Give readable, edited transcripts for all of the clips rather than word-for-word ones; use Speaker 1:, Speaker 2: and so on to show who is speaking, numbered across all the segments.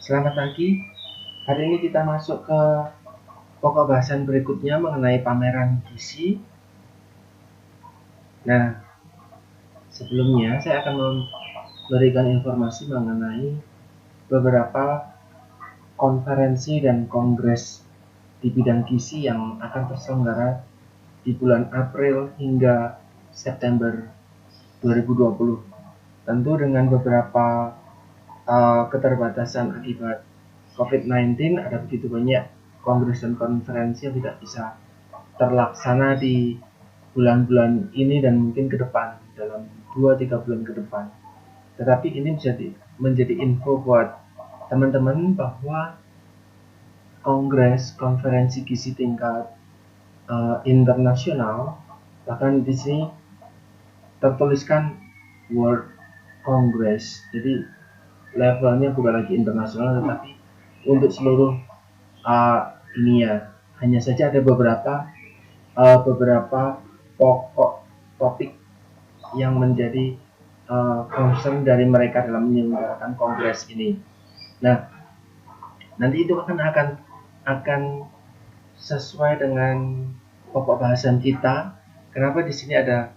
Speaker 1: Selamat pagi. Hari ini kita masuk ke pokok bahasan berikutnya mengenai pameran gizi. Nah, sebelumnya saya akan memberikan informasi mengenai beberapa konferensi dan kongres di bidang gizi yang akan terselenggara di bulan April hingga September 2020. Tentu dengan beberapa keterbatasan akibat COVID-19, ada begitu banyak kongres dan konferensi yang tidak bisa terlaksana di bulan-bulan ini dan mungkin ke depan, dalam 2-3 bulan ke depan. Tetapi ini menjadi info buat teman-teman bahwa kongres konferensi gizi tingkat internasional, bahkan di sini tertuliskan World Congress, jadi levelnya bukan lagi internasional tetapi untuk seluruh dunia. Hanya saja ada beberapa pokok topik yang menjadi concern dari mereka dalam menyelenggarakan kongres ini. Nah, nanti itu akan sesuai dengan pokok bahasan kita. Kenapa di sini ada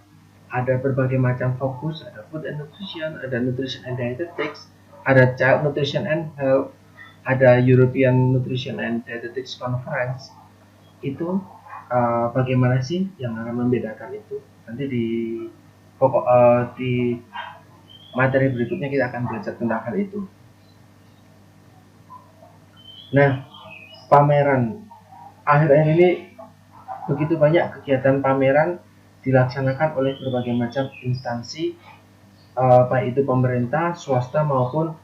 Speaker 1: berbagai macam fokus, ada food and nutrition, ada nutrition and dietetics, ada child nutrition and health, ada European Nutrition and Dietetics Conference. Itu bagaimana sih yang akan membedakan itu? Nanti di materi berikutnya kita akan belajar tentang hal itu. Nah, pameran akhir-akhir ini begitu banyak kegiatan pameran dilaksanakan oleh berbagai macam instansi, baik itu pemerintah, swasta maupun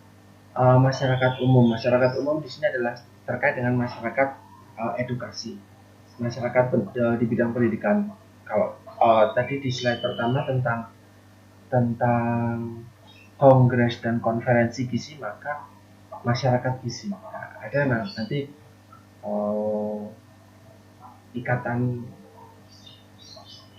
Speaker 1: masyarakat umum. Masyarakat umum di sini adalah terkait dengan masyarakat edukasi, masyarakat di bidang pendidikan. Kalau tadi di slide pertama tentang kongres dan konferensi gizi, maka masyarakat gizi. Nah, ada nanti ikatan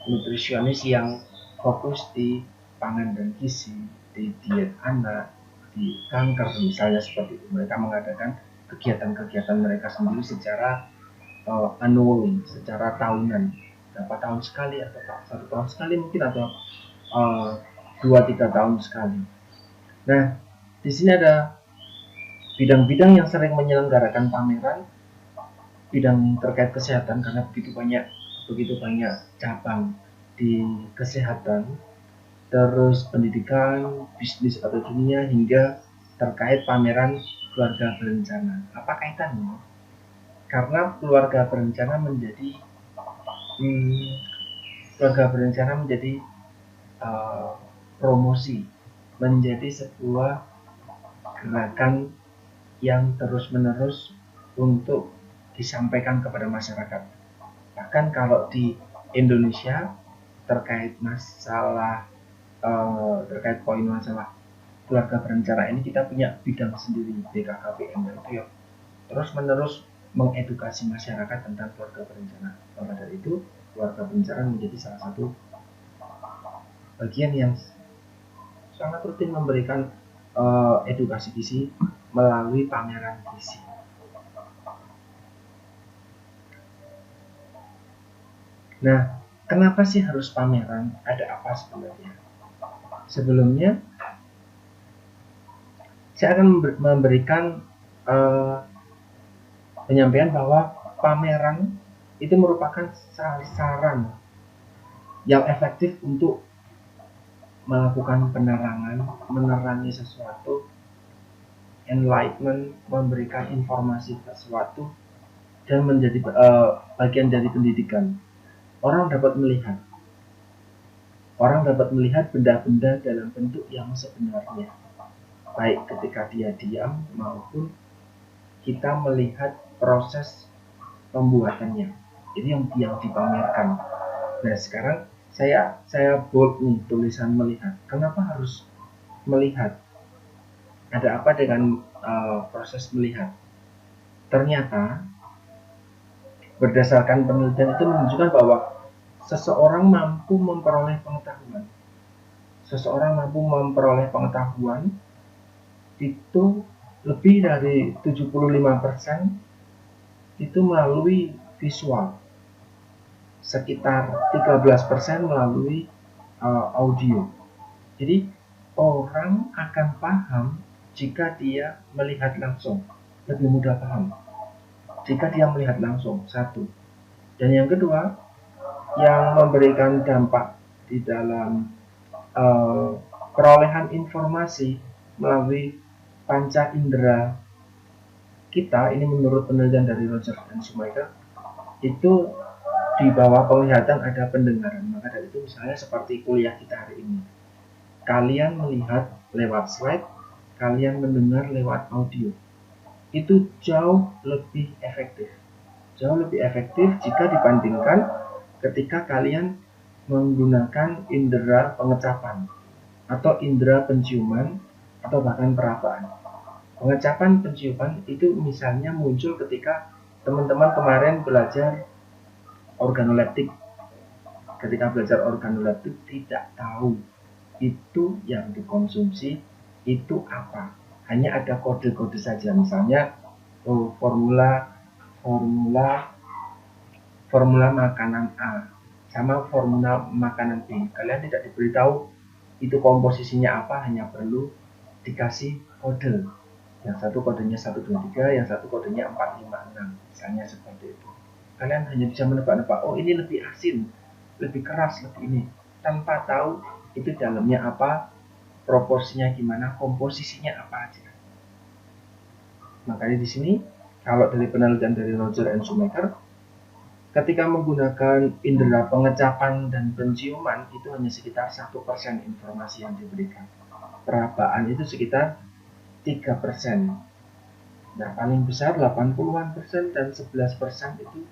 Speaker 1: nutrisionis yang fokus di pangan dan gizi, di diet anak, di kanker misalnya, seperti itu. Mereka mengadakan kegiatan-kegiatan mereka sendiri secara annually, secara tahunan, berapa tahun sekali atau 1 tahun sekali mungkin, atau 2-3 tahun sekali. Nah, di sini ada bidang-bidang yang sering menyelenggarakan pameran, bidang terkait kesehatan karena begitu banyak cabang di kesehatan, terus pendidikan, bisnis atau dunia, hingga terkait pameran keluarga berencana. Apa kaitannya? Karena keluarga berencana menjadi promosi, menjadi sebuah gerakan yang terus-menerus untuk disampaikan kepada masyarakat. Bahkan kalau di Indonesia terkait poin masalah keluarga berencana ini, kita punya bidang sendiri, BKKBN, itu ya terus-menerus mengedukasi masyarakat tentang keluarga berencana. Maka dari itu, keluarga berencana menjadi salah satu bagian yang sangat rutin memberikan edukasi gizi melalui pameran gizi. Nah, kenapa sih harus pameran? Ada apa sebenarnya? Sebelumnya, saya akan memberikan penyampaian bahwa pameran itu merupakan sasaran yang efektif untuk melakukan penerangan, menerangi sesuatu, enlightenment, memberikan informasi sesuatu, dan menjadi bagian dari pendidikan. Orang dapat melihat benda-benda dalam bentuk yang sebenarnya, baik ketika dia diam maupun kita melihat proses pembuatannya. Ini yang dipamerkan. Nah, sekarang saya bold nih tulisan melihat. Kenapa harus melihat? Ada apa dengan proses melihat? Ternyata berdasarkan penelitian itu menunjukkan bahwa seseorang mampu memperoleh pengetahuan itu lebih dari 75% itu melalui visual, sekitar 13% melalui audio. Jadi orang akan paham jika dia melihat langsung, lebih mudah paham jika dia melihat langsung, satu. Dan yang kedua, yang memberikan dampak di dalam perolehan informasi melalui panca indera kita, ini menurut penelitian dari Roger dan Schumacher, itu di bawah penglihatan ada pendengaran. Maka dari itu misalnya seperti kuliah kita hari ini, kalian melihat lewat slide, kalian mendengar lewat audio, itu jauh lebih efektif jika dibandingkan ketika kalian menggunakan indera pengecapan atau indera penciuman atau bahkan perabaan. Pengecapan penciuman itu misalnya muncul ketika teman-teman kemarin belajar organoleptik. Ketika belajar organoleptik tidak tahu itu yang dikonsumsi itu apa. Hanya ada kode-kode saja, misalnya formula makanan A sama formula makanan B. Kalian tidak diberitahu itu komposisinya apa, hanya perlu dikasih kode. Yang satu kodenya 123, yang satu kodenya 456, misalnya seperti itu. Kalian hanya bisa menebak-nebak, oh ini lebih asin, lebih keras, lebih ini, tanpa tahu itu dalamnya apa, proporsinya gimana, komposisinya apa aja. Makanya di sini, kalau dari penelitian dari Roger and Schumacher, ketika menggunakan indera pengecapan dan penciuman itu hanya sekitar 1% informasi yang diberikan. Perabaan itu sekitar 3%. Nah, paling besar 80-an% dan 11% itu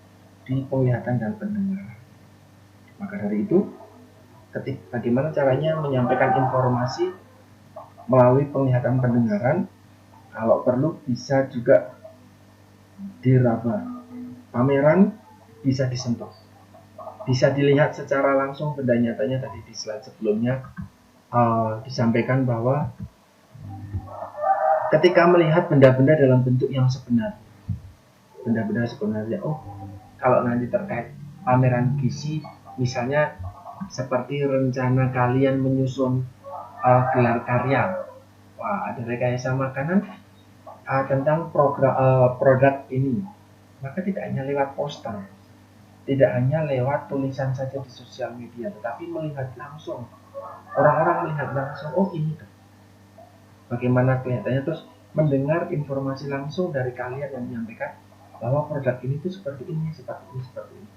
Speaker 1: di penglihatan dan pendengaran. Maka dari itu, bagaimana caranya menyampaikan informasi melalui penglihatan pendengaran, kalau perlu bisa juga diraba. Pameran bisa disentuh, bisa dilihat secara langsung. Benda nyatanya tadi di slide sebelumnya disampaikan bahwa ketika melihat benda-benda dalam bentuk yang sebenarnya, oh kalau nanti terkait pameran gizi, misalnya seperti rencana kalian menyusun gelar karya, wah ada rekayasa makanan tentang produk ini, maka tidak hanya lewat poster, tidak hanya lewat tulisan saja di sosial media, tetapi melihat langsung, orang-orang melihat langsung, oh ini tuh bagaimana kelihatannya, terus mendengar informasi langsung dari kalian yang menyampaikan bahwa produk ini tuh seperti ini, seperti ini, seperti ini.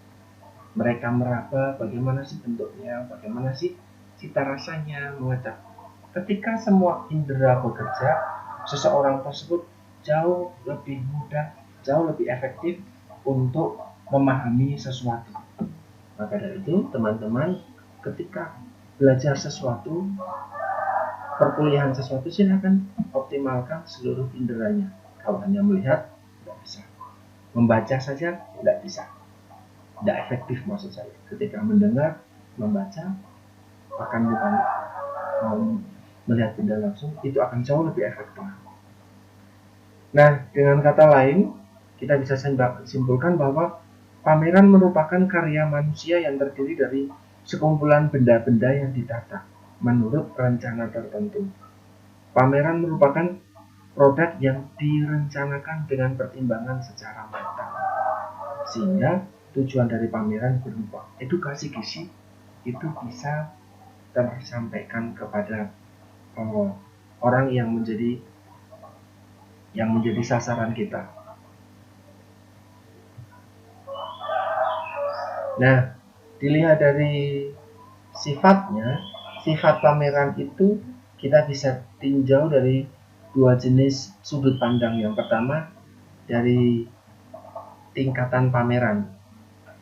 Speaker 1: Mereka meraba bagaimana sih bentuknya, bagaimana sih cita rasanya, mengecap. Ketika semua indera bekerja, seseorang tersebut jauh lebih mudah, jauh lebih efektif untuk memahami sesuatu. Maka dari itu, teman-teman, ketika belajar sesuatu, perkuliahan sesuatu, silahkan optimalkan seluruh inderanya. Kalau hanya melihat, tidak bisa. Membaca saja, tidak bisa. Tidak efektif maksud saya. Ketika mendengar, membaca, bahkan bukan melihat benda langsung, itu akan jauh lebih efektif. Nah, dengan kata lain, kita bisa simpulkan bahwa pameran merupakan karya manusia yang terdiri dari sekumpulan benda-benda yang ditata menurut rencana tertentu. Pameran merupakan produk yang direncanakan dengan pertimbangan secara matang, sehingga tujuan dari pameran berupa edukasi gizi itu bisa tersampaikan kepada orang yang menjadi sasaran kita. Nah, dilihat dari sifatnya, sifat pameran itu kita bisa tinjau dari dua jenis sudut pandang. Yang pertama dari tingkatan pameran.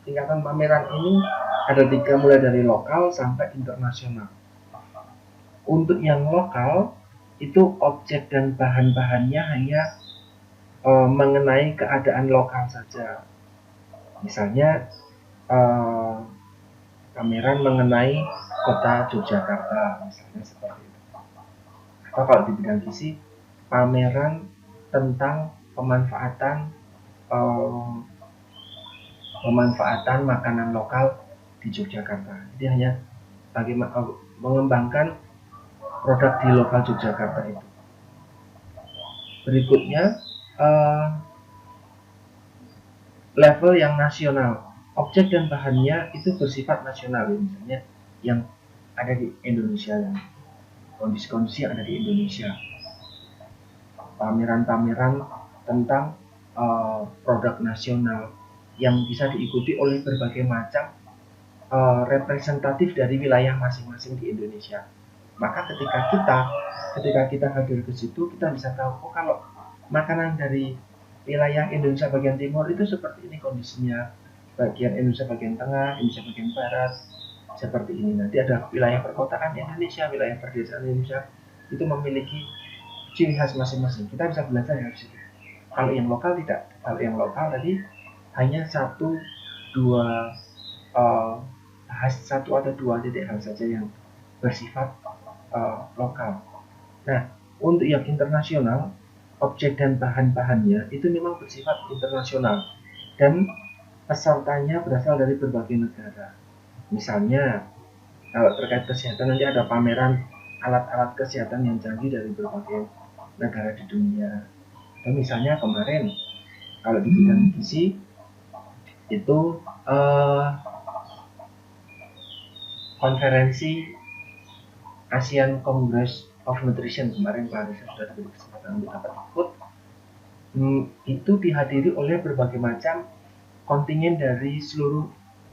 Speaker 1: Tingkatan pameran ini ada tiga, mulai dari lokal sampai internasional. Untuk yang lokal itu objek dan bahan-bahannya hanya mengenai keadaan lokal saja. Misalnya pameran mengenai kota Yogyakarta, misalnya seperti itu. Atau kalau di bidang gizi, pameran tentang pemanfaatan makanan lokal di Yogyakarta. Jadi hanya bagaimana mengembangkan produk di lokal Yogyakarta itu. Berikutnya level yang nasional. Objek dan bahannya itu bersifat nasional, misalnya yang ada di Indonesia, kondisi-kondisi yang ada di Indonesia. Pameran-pameran tentang produk nasional yang bisa diikuti oleh berbagai macam representatif dari wilayah masing-masing di Indonesia. Maka ketika kita hadir ke situ, kita bisa tahu, oh kalau makanan dari wilayah Indonesia bagian timur itu seperti ini kondisinya, bagian Indonesia bagian tengah, Indonesia bagian barat, seperti ini. Nanti ada wilayah perkotaan Indonesia, wilayah perdesaan Indonesia, itu memiliki ciri khas masing-masing. Kita bisa belajar dari situ. Kalau yang lokal tidak. Kalau yang lokal tadi hanya satu atau dua titik hal saja yang bersifat lokal. Nah, untuk yang internasional, objek dan bahan-bahannya itu memang bersifat internasional dan pesertanya berasal dari berbagai negara. Misalnya, kalau terkait kesehatan nanti ada pameran alat-alat kesehatan yang canggih dari berbagai negara di dunia. Dan misalnya kemarin, kalau di bidang gizi itu konferensi Asian Congress of Nutrition kemarin Pak Arisa sudah diberi kesempatan untuk dapat ikut. Itu dihadiri oleh berbagai macam kontingen dari seluruh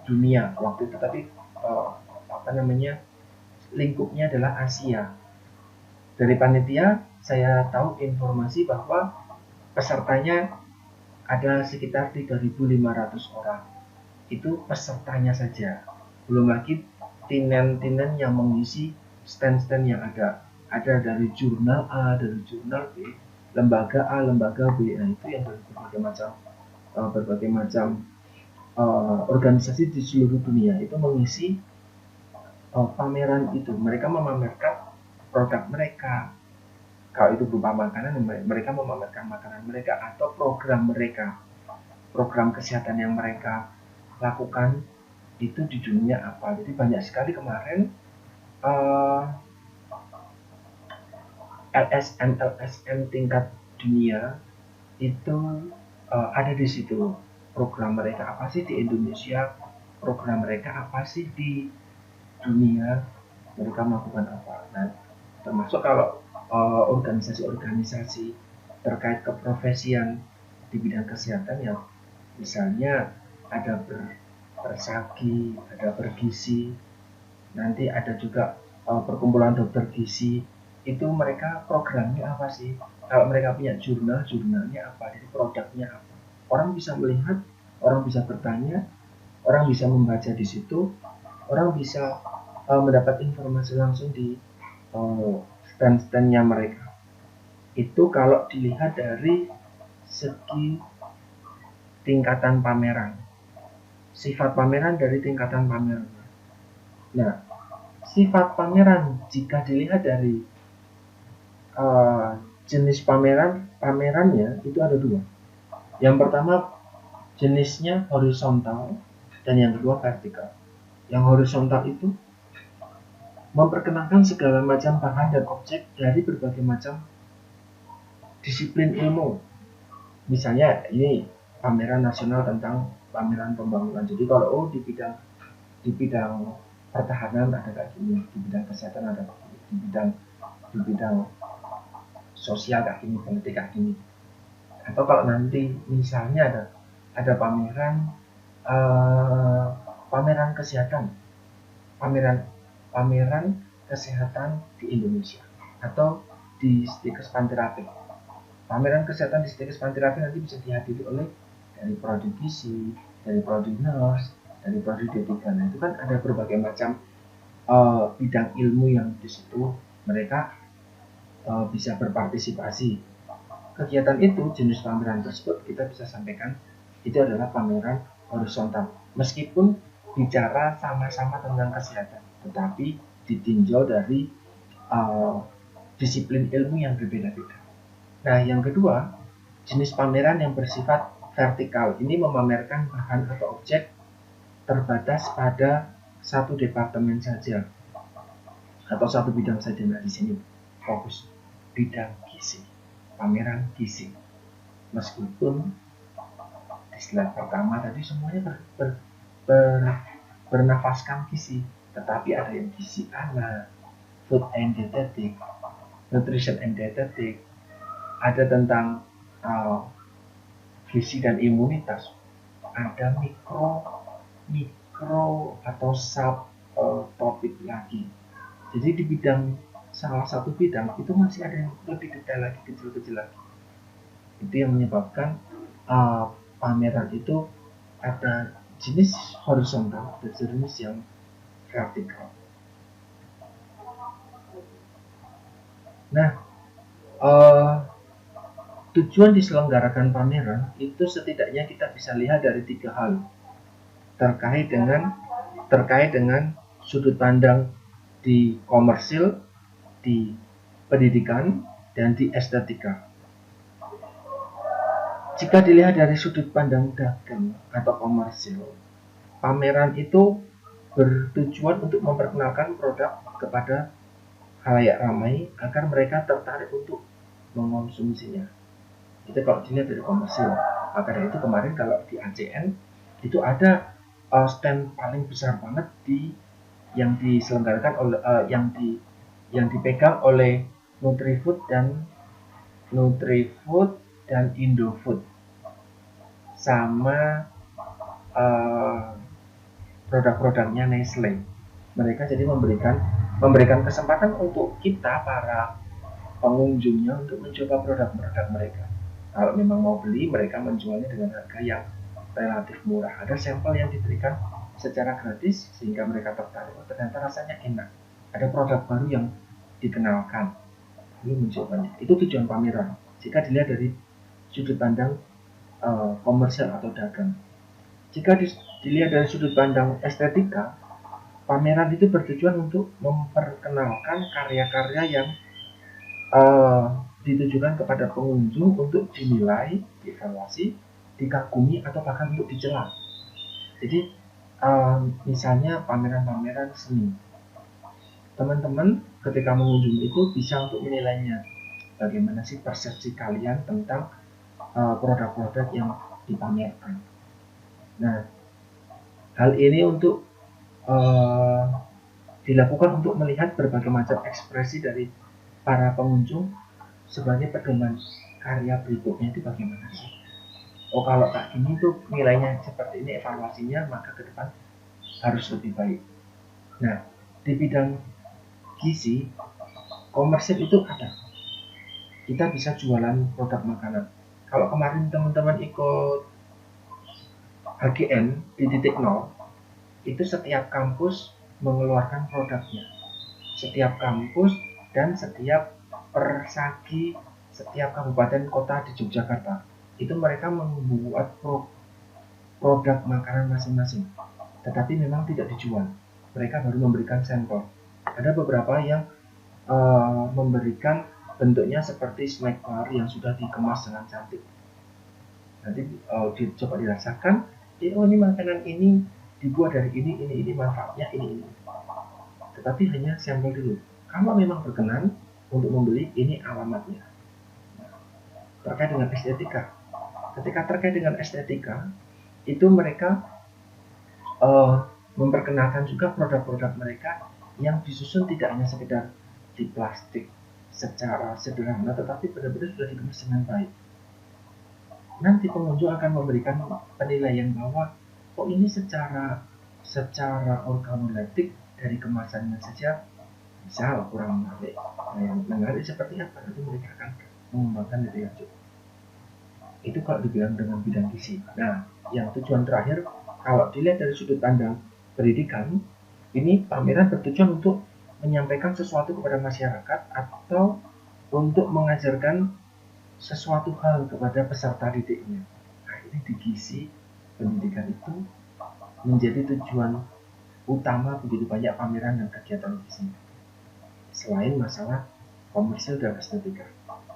Speaker 1: dunia waktu itu, tapi lingkupnya adalah Asia. Dari panitia saya tahu informasi bahwa pesertanya ada sekitar 3.500 orang. Itu pesertanya saja, belum lagi tinen-tinen yang mengisi stand-stand yang ada dari jurnal A, dari jurnal B, lembaga A, lembaga B. Nah, itu yang dari berbagai macam organisasi di seluruh dunia itu mengisi pameran itu. Mereka memamerkan produk mereka. Kalau itu berupa makanan, mereka memamerkan makanan mereka atau program mereka, program kesehatan yang mereka lakukan itu di dunia apa. Jadi banyak sekali kemarin LSM tingkat dunia itu ada di situ. Program mereka apa sih di Indonesia, program mereka apa sih di dunia, mereka melakukan apa. Nah, termasuk kalau organisasi-organisasi terkait keprofesian di bidang kesehatan yang misalnya ada bersagi, ada bergizi, nanti ada juga perkumpulan dokter gizi, itu mereka programnya apa sih? Kalau mereka punya jurnalnya apa, jadi produknya apa. Orang bisa melihat, orang bisa bertanya, orang bisa membaca di situ, orang bisa mendapat informasi langsung di stand-standnya mereka. Itu kalau dilihat dari segi tingkatan pameran, sifat pameran dari tingkatan pameran. Nah, sifat pameran jika dilihat dari jenis pamerannya itu ada dua. Yang pertama jenisnya horizontal dan yang kedua vertikal. Yang horizontal itu memperkenalkan segala macam bahan dan objek dari berbagai macam disiplin ilmu. Misalnya ini pameran nasional tentang pameran pembangunan. Jadi kalau di bidang pertahanan ada kayak gini, di bidang kesehatan ada kayak gini, di bidang sosial kayak gini, politik kayak gini. Atau kalau nanti misalnya ada pameran kesehatan, pameran kesehatan di Indonesia atau di Stikes Pantirapih. Pameran kesehatan di Stikes Pantirapih nanti bisa dihadiri oleh dari prodi gizi, dari prodi nurse, dari prodi D3. Nah, itu kan ada berbagai macam bidang ilmu yang di situ mereka bisa berpartisipasi. Kegiatan itu, jenis pameran tersebut kita bisa sampaikan itu adalah pameran horizontal. Meskipun bicara sama-sama tentang kesehatan, tetapi ditinjau dari disiplin ilmu yang berbeda-beda. Nah, yang kedua, jenis pameran yang bersifat vertikal. Ini memamerkan bahan atau objek terbatas pada satu departemen saja atau satu bidang saja. Nah, di sini fokus bidang gizi, pameran gizi. Meskipun di slide pertama tadi semuanya bernafaskan gizi, tetapi ada yang gizi anak, food and dietetic, nutrition and dietetic, ada tentang gizi dan imunitas, ada mikro atau sub topik lagi. Jadi di bidang salah satu bidang itu masih ada yang lebih detail lagi, kecil-kecil lagi. Itu yang menyebabkan pameran itu ada jenis horizontal dan jenis yang vertikal. Nah, tujuan diselenggarakan pameran itu setidaknya kita bisa lihat dari 3 hal terkait dengan sudut pandang di komersil, di pendidikan, dan di estetika. Jika dilihat dari sudut pandang dagang atau komersil, pameran itu bertujuan untuk memperkenalkan produk kepada khalayak ramai agar mereka tertarik untuk mengonsumsinya. Itu kalau dilihat dari komersil. Maka dari itu kemarin kalau di ACN itu ada stand paling besar banget yang diselenggarakan oleh yang dipegang oleh Nutrifood dan Indofood sama produk-produknya Nestle. Mereka jadi memberikan kesempatan untuk kita para pengunjungnya untuk mencoba produk-produk mereka. Kalau memang mau beli, mereka menjualnya dengan harga yang relatif murah. Ada sampel yang diberikan secara gratis sehingga mereka tertarik. Oh, ternyata rasanya enak. Ada produk baru yang dikenalkan, lalu mencobanya. Itu tujuan pameran. Jika dilihat dari sudut pandang komersial atau dagang. Jika dilihat dari sudut pandang estetika, pameran itu bertujuan untuk memperkenalkan karya-karya yang ditujukan kepada pengunjung untuk dinilai, dievaluasi, dikagumi, atau bahkan untuk dicela. Jadi misalnya pameran-pameran seni, teman-teman ketika mengunjungi itu bisa untuk menilainya. Bagaimana sih persepsi kalian tentang produk-produk yang dipamerkan. Nah, hal ini untuk dilakukan untuk melihat berbagai macam ekspresi dari para pengunjung sebagai pedoman karya berikutnya itu bagaimana sih. Oh, kalau kayak gini tuh nilainya seperti ini, evaluasinya, maka ke depan harus lebih baik. Nah, di bidang gizi, komersil itu ada. Kita bisa jualan produk makanan. Kalau kemarin teman-teman ikut HGN di titik nol, itu setiap kampus mengeluarkan produknya. Setiap kampus dan setiap persagi, setiap kabupaten kota di Yogyakarta, itu mereka membuat produk makanan masing-masing. Tetapi memang tidak dijual. Mereka baru memberikan sampel. Ada beberapa yang memberikan bentuknya seperti snack bar yang sudah dikemas dengan cantik. Nanti coba dirasakan, oh ini makanan ini dibuat dari ini manfaatnya ini. Tetapi hanya sampel dulu. Kalau memang berkenan untuk membeli, ini alamatnya. Terkait dengan estetika. Ketika terkait dengan estetika, itu mereka memperkenalkan juga produk-produk mereka yang disusun tidak hanya sekedar di plastik secara sederhana, tetapi benar-benar sudah dikemas dengan baik. Nanti pengunjung akan memberikan penilaian bahwa oh ini secara organoleptik dari kemasannya saja misal kurang menarik. Nah, yang menarik seperti apa? Nanti mereka akan mengembangkan lebih lanjut. Itu kalau dibilang dengan bidang gizi. Nah, yang tujuan terakhir, kalau dilihat dari sudut pandang pendidikan, ini pameran bertujuan untuk menyampaikan sesuatu kepada masyarakat atau untuk mengajarkan sesuatu hal kepada peserta didiknya. Nah, ini di gizi pendidikan itu menjadi tujuan utama begitu banyak pameran dan kegiatan gizi. Selain masalah komersil dan estetika.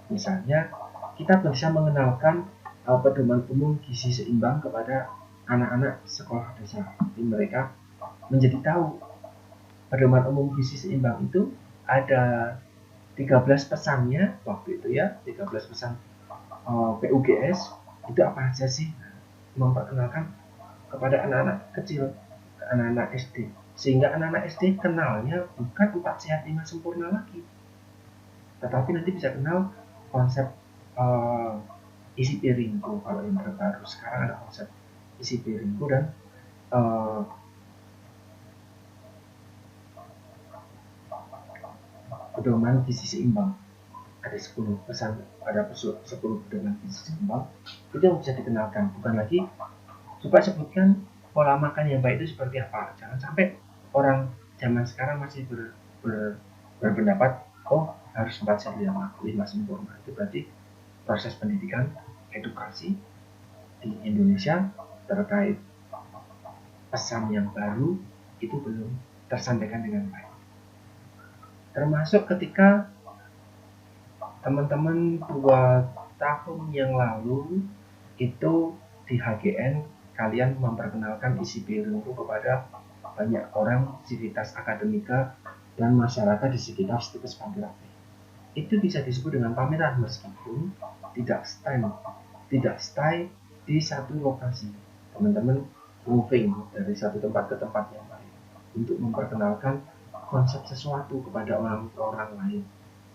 Speaker 1: Misalnya kita bisa mengenalkan pedoman umum gizi seimbang kepada anak-anak sekolah dasar. Jadi mereka menjadi tahu pedoman umum gizi seimbang itu ada 13 pesannya waktu itu ya, 13 pesan PUGS itu apa aja sih, memperkenalkan kepada anak-anak kecil, anak-anak SD, sehingga anak-anak SD kenalnya bukan 4 sehat 5 sempurna lagi, tetapi nanti bisa kenal konsep isi piringku. Kalau yang terbaru sekarang ada konsep isi piringku dan pedoman gizi seimbang. Ada 10 pesan, ada 10 pedoman gizi seimbang itu yang bisa dikenalkan. Bukan lagi coba sebutkan pola makan yang baik itu seperti apa. Jangan sampai orang zaman sekarang masih berpendapat harus 4 sehat 5 sempurna. Itu berarti proses pendidikan edukasi di Indonesia terkait pesan yang baru itu belum tersampaikan dengan baik. Termasuk ketika teman-teman 2 tahun yang lalu itu di HGN kalian memperkenalkan isi piringku kepada banyak orang sivitas akademika dan masyarakat di sekitar situs Pantirapih. Itu bisa disebut dengan pameran meskipun tidak stay di satu lokasi. Teman-teman moving dari satu tempat ke tempat yang lain untuk memperkenalkan konsep sesuatu kepada orang lain.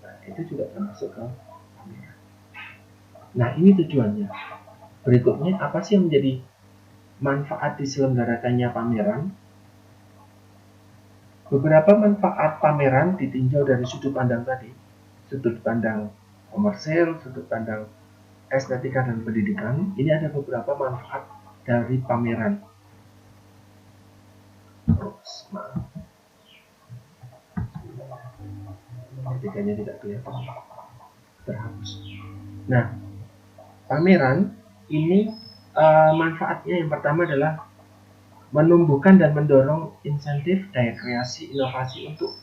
Speaker 1: Nah, itu juga termasuk ke pameran. Nah, ini tujuannya. Berikutnya, apa sih yang menjadi manfaat diselenggarakannya pameran? Beberapa manfaat pameran ditinjau dari sudut pandang tadi. Sudut pandang komersil, sudut pandang estetika dan pendidikan. Ini ada beberapa manfaat dari pameran. Ketikanya tidak kelihatan, terhapus. Nah, pameran ini manfaatnya yang pertama adalah menumbuhkan dan mendorong insentif daya kreasi inovasi untuk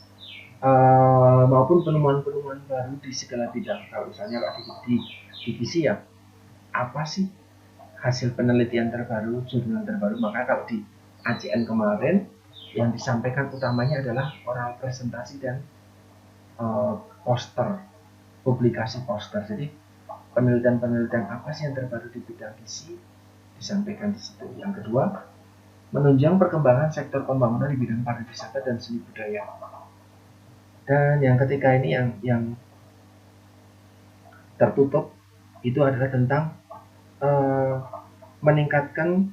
Speaker 1: maupun penemuan-penemuan baru di segala bidang. Kalau misalnya di divisi ya, apa sih hasil penelitian terbaru, jurnal terbaru. Maka kalau di ACN kemarin yang disampaikan utamanya adalah oral presentasi dan poster, publikasi poster. Jadi penelitian-penelitian apa sih yang terbaru di bidang gizi disampaikan di situ. Yang kedua, menunjang perkembangan sektor pembangunan di bidang pariwisata dan seni budaya. Dan yang ketiga ini yang tertutup itu adalah tentang meningkatkan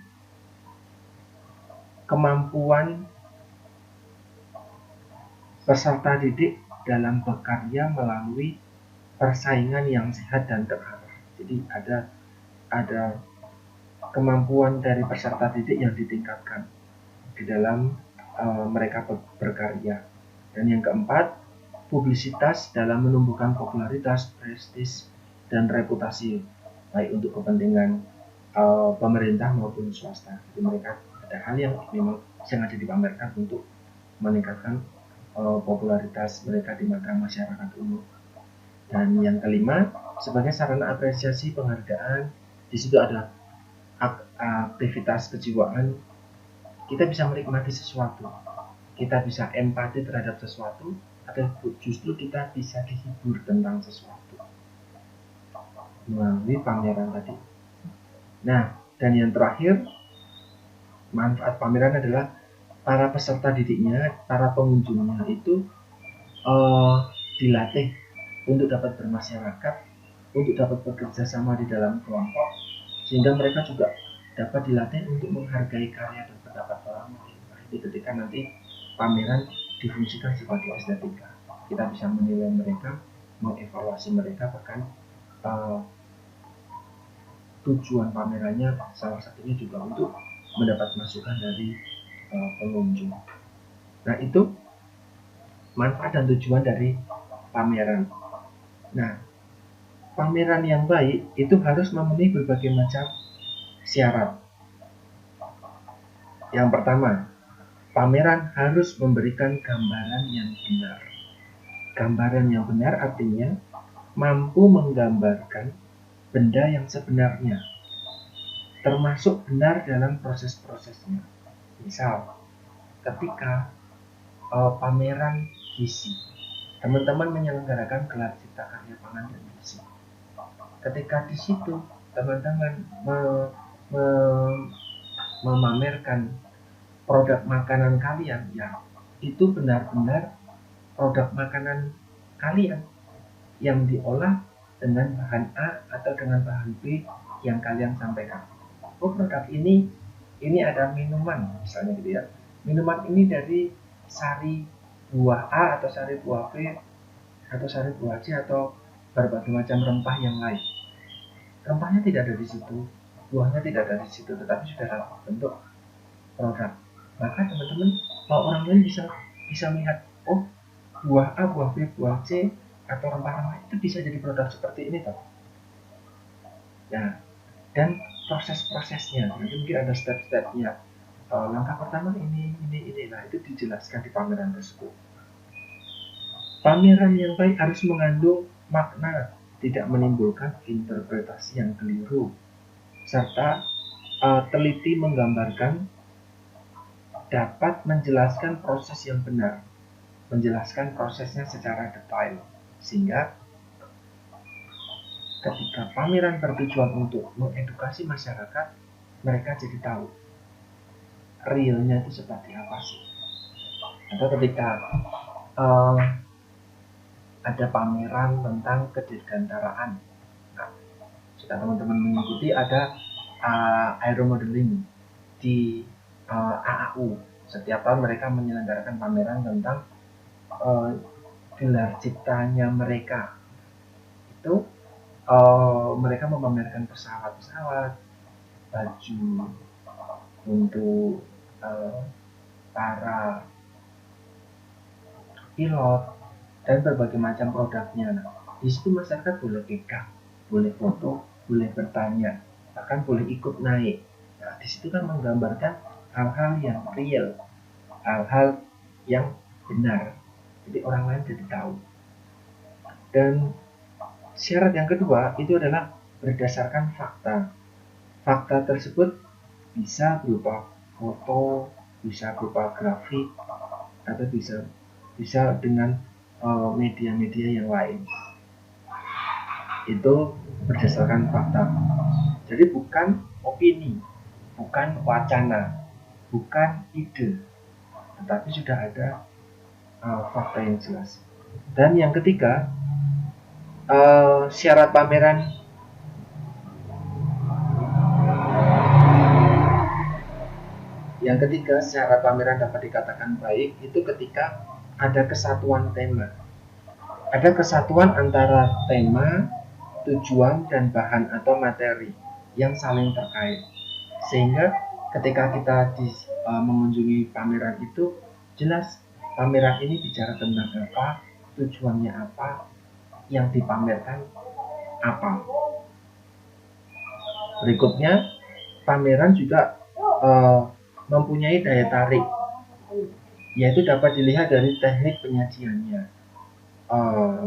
Speaker 1: kemampuan peserta didik dalam berkarya melalui persaingan yang sehat dan terarah. Jadi ada kemampuan dari peserta didik yang ditingkatkan di dalam mereka berkarya. Dan yang keempat, publisitas dalam menumbuhkan popularitas, prestis, dan reputasi baik untuk kepentingan pemerintah maupun swasta. Jadi mereka ada hal yang memang sengaja dipamerkan untuk meningkatkan popularitas mereka di mata masyarakat umum. Dan yang kelima, sebagai sarana apresiasi penghargaan, di situ ada aktivitas kejiwaan. Kita bisa menikmati sesuatu, kita bisa empati terhadap sesuatu, atau justru kita bisa dihibur tentang sesuatu melalui pameran tadi. Nah, dan yang terakhir, manfaat pameran adalah para peserta didiknya, para pengunjungnya itu dilatih untuk dapat bermasyarakat, untuk dapat bekerja sama di dalam kelompok, sehingga mereka juga dapat dilatih untuk menghargai karya dan pendapat orang lain. Nah, itu ketika nanti pameran difungsikan sebagai estetika, kita bisa menilai mereka, mengevaluasi mereka, bahkan tujuan pamerannya salah satunya juga untuk mendapat masukan dari pengunjung. Nah, itu manfaat dan tujuan dari pameran. Nah, pameran yang baik itu harus memenuhi berbagai macam syarat. Yang pertama, pameran harus memberikan gambaran yang benar. Gambaran yang benar artinya mampu menggambarkan benda yang sebenarnya, termasuk benar dalam proses-prosesnya. Misal, ketika pameran gizi, teman-teman menyelenggarakan gelar cipta karya pangan dan gizi. Ketika di situ teman-teman memamerkan produk makanan kalian, ya itu benar-benar produk makanan kalian yang diolah dengan bahan A atau dengan bahan B yang kalian sampaikan. Oh, produk ini ada minuman misalnya gitu ya. Minuman ini dari sari buah A atau sari buah B atau sari buah C atau berbagai macam rempah yang lain. Rempahnya tidak ada di situ, buahnya tidak ada di situ, tetapi sudah dalam bentuk produk. Maka teman-teman, orang lain bisa melihat, oh, buah A, buah B, buah C atau rempah-rempah itu bisa jadi produk seperti ini toh. Nah, dan proses-prosesnya, nanti mungkin ada step-stepnya. Langkah pertama ini. Nah, itu dijelaskan di pameran tersebut. Pameran yang baik harus mengandung makna, tidak menimbulkan interpretasi yang keliru, serta teliti menggambarkan, dapat menjelaskan proses yang benar, menjelaskan prosesnya secara detail, sehingga ketika pameran bertujuan untuk mengedukasi masyarakat, mereka jadi tahu realnya itu seperti apa sih. Atau ketika ada pameran tentang kedirgantaraan, nah, jika teman-teman mengikuti ada aeromodeling di AAU, setiap tahun mereka menyelenggarakan pameran tentang gelar ciptanya mereka. Itu mereka memamerkan pesawat-pesawat, baju untuk para pilot, dan berbagai macam produknya. Nah, di situ masyarakat boleh pegang, boleh foto, boleh bertanya, bahkan boleh ikut naik. Nah, di situ kan menggambarkan hal-hal yang real, hal-hal yang benar. Jadi orang lain jadi tahu. Dan syarat yang kedua itu adalah berdasarkan fakta. Fakta tersebut bisa berupa foto, bisa berupa grafik, atau bisa dengan media-media yang lain. Itu berdasarkan fakta. Jadi bukan opini, bukan wacana, bukan ide, tetapi sudah ada fakta yang jelas. Dan yang ketiga, syarat pameran syarat pameran dapat dikatakan baik itu ketika ada kesatuan tema. Ada kesatuan antara tema, tujuan, dan bahan atau materi yang saling terkait. Sehingga ketika kita mengunjungi pameran itu, jelas pameran ini bicara tentang apa, tujuannya apa, yang dipamerkan apa. Berikutnya, pameran juga mempunyai daya tarik, yaitu dapat dilihat dari teknik penyajiannya.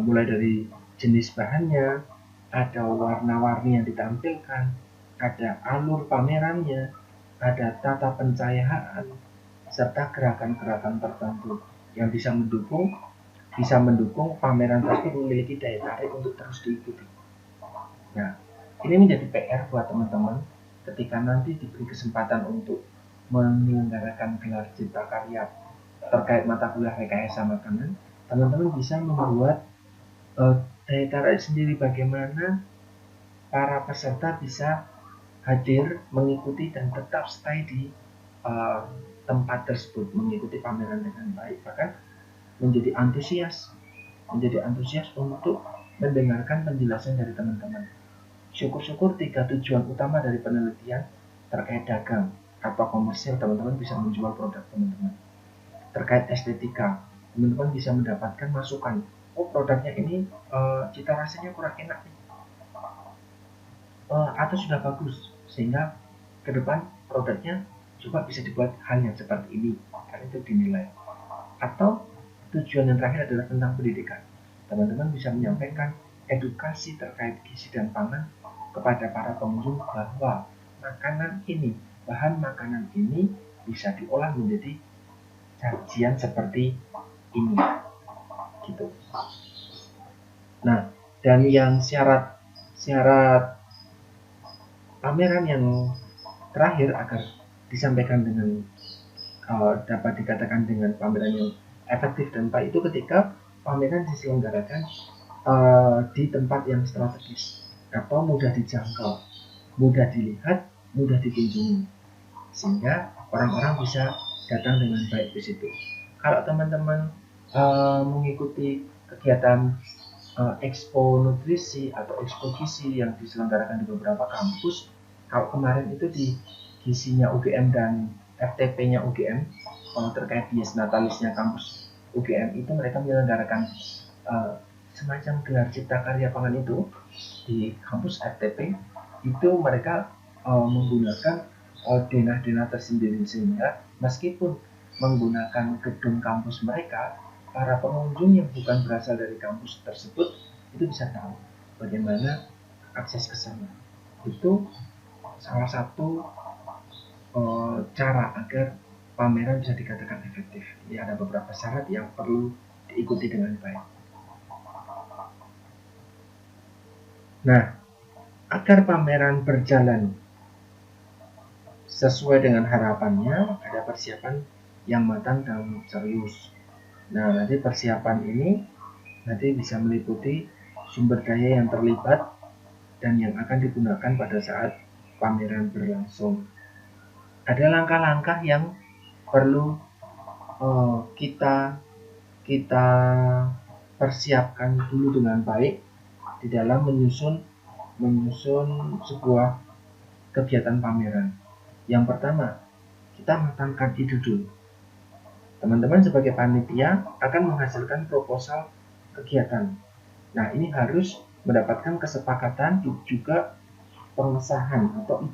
Speaker 1: Mulai dari jenis bahannya, ada warna-warni yang ditampilkan, ada alur pamerannya, ada tata pencahayaan, serta gerakan-gerakan tertentu yang bisa mendukung pameran tersebut memiliki daya tarik untuk terus diikuti. Nah, ini menjadi PR buat teman-teman ketika nanti diberi kesempatan untuk menyelenggarakan gelar cipta karya terkait mata kuliah rekayasa makanan, teman-teman bisa membuat daya tarik sendiri, bagaimana para peserta bisa hadir, mengikuti, dan tetap stay di tempat tersebut, mengikuti pameran dengan baik, bahkan menjadi antusias untuk mendengarkan penjelasan dari teman-teman. Syukur-syukur 3 tujuan utama dari penelitian terkait dagang atau komersil, teman-teman bisa menjual produk teman-teman. Terkait estetika, teman-teman bisa mendapatkan masukan, oh produknya ini cita rasanya kurang enak nih, atau sudah bagus, sehingga ke depan produknya juga bisa dibuat hal yang seperti ini, karena itu dinilai. Atau tujuan yang terakhir adalah tentang pendidikan, teman-teman bisa menyampaikan edukasi terkait gizi dan pangan kepada para pengunjung bahwa bahan makanan ini bisa diolah menjadi sajian seperti ini, gitu. Nah, dan yang syarat pameran yang terakhir agar disampaikan dengan dapat dikatakan dengan pameran yang efektif dan baik itu ketika pameran diselenggarakan di tempat yang strategis atau mudah dijangkau, mudah dilihat, mudah dikunjungi, sehingga orang-orang bisa datang dengan baik ke situ. Kalau teman-teman mengikuti kegiatan expo nutrisi atau expo gizi yang diselenggarakan di beberapa kampus, kalau kemarin itu di gizinya UGM dan FTP-nya UGM terkait bias natalisnya kampus UGM itu mereka menyelenggarakan semacam gelar cipta karya pangan itu di kampus FTP itu mereka menggunakan denah-denah tersendiri, sehingga meskipun menggunakan gedung kampus mereka, para pengunjung yang bukan berasal dari kampus tersebut itu bisa tahu bagaimana akses ke sana. Itu salah satu cara agar pameran bisa dikatakan efektif. Ini ada beberapa syarat yang perlu diikuti dengan baik. Nah, agar pameran berjalan sesuai dengan harapannya, ada persiapan yang matang dan serius. Nah, nanti persiapan ini nanti bisa meliputi sumber daya yang terlibat dan yang akan digunakan pada saat pameran berlangsung. Ada langkah-langkah yang perlu kita persiapkan dulu dengan baik di dalam menyusun sebuah kegiatan pameran. Yang pertama, kita matangkan ide dulu. Teman-teman sebagai panitia akan menghasilkan proposal kegiatan. Nah, ini harus mendapatkan kesepakatan juga pengesahan atau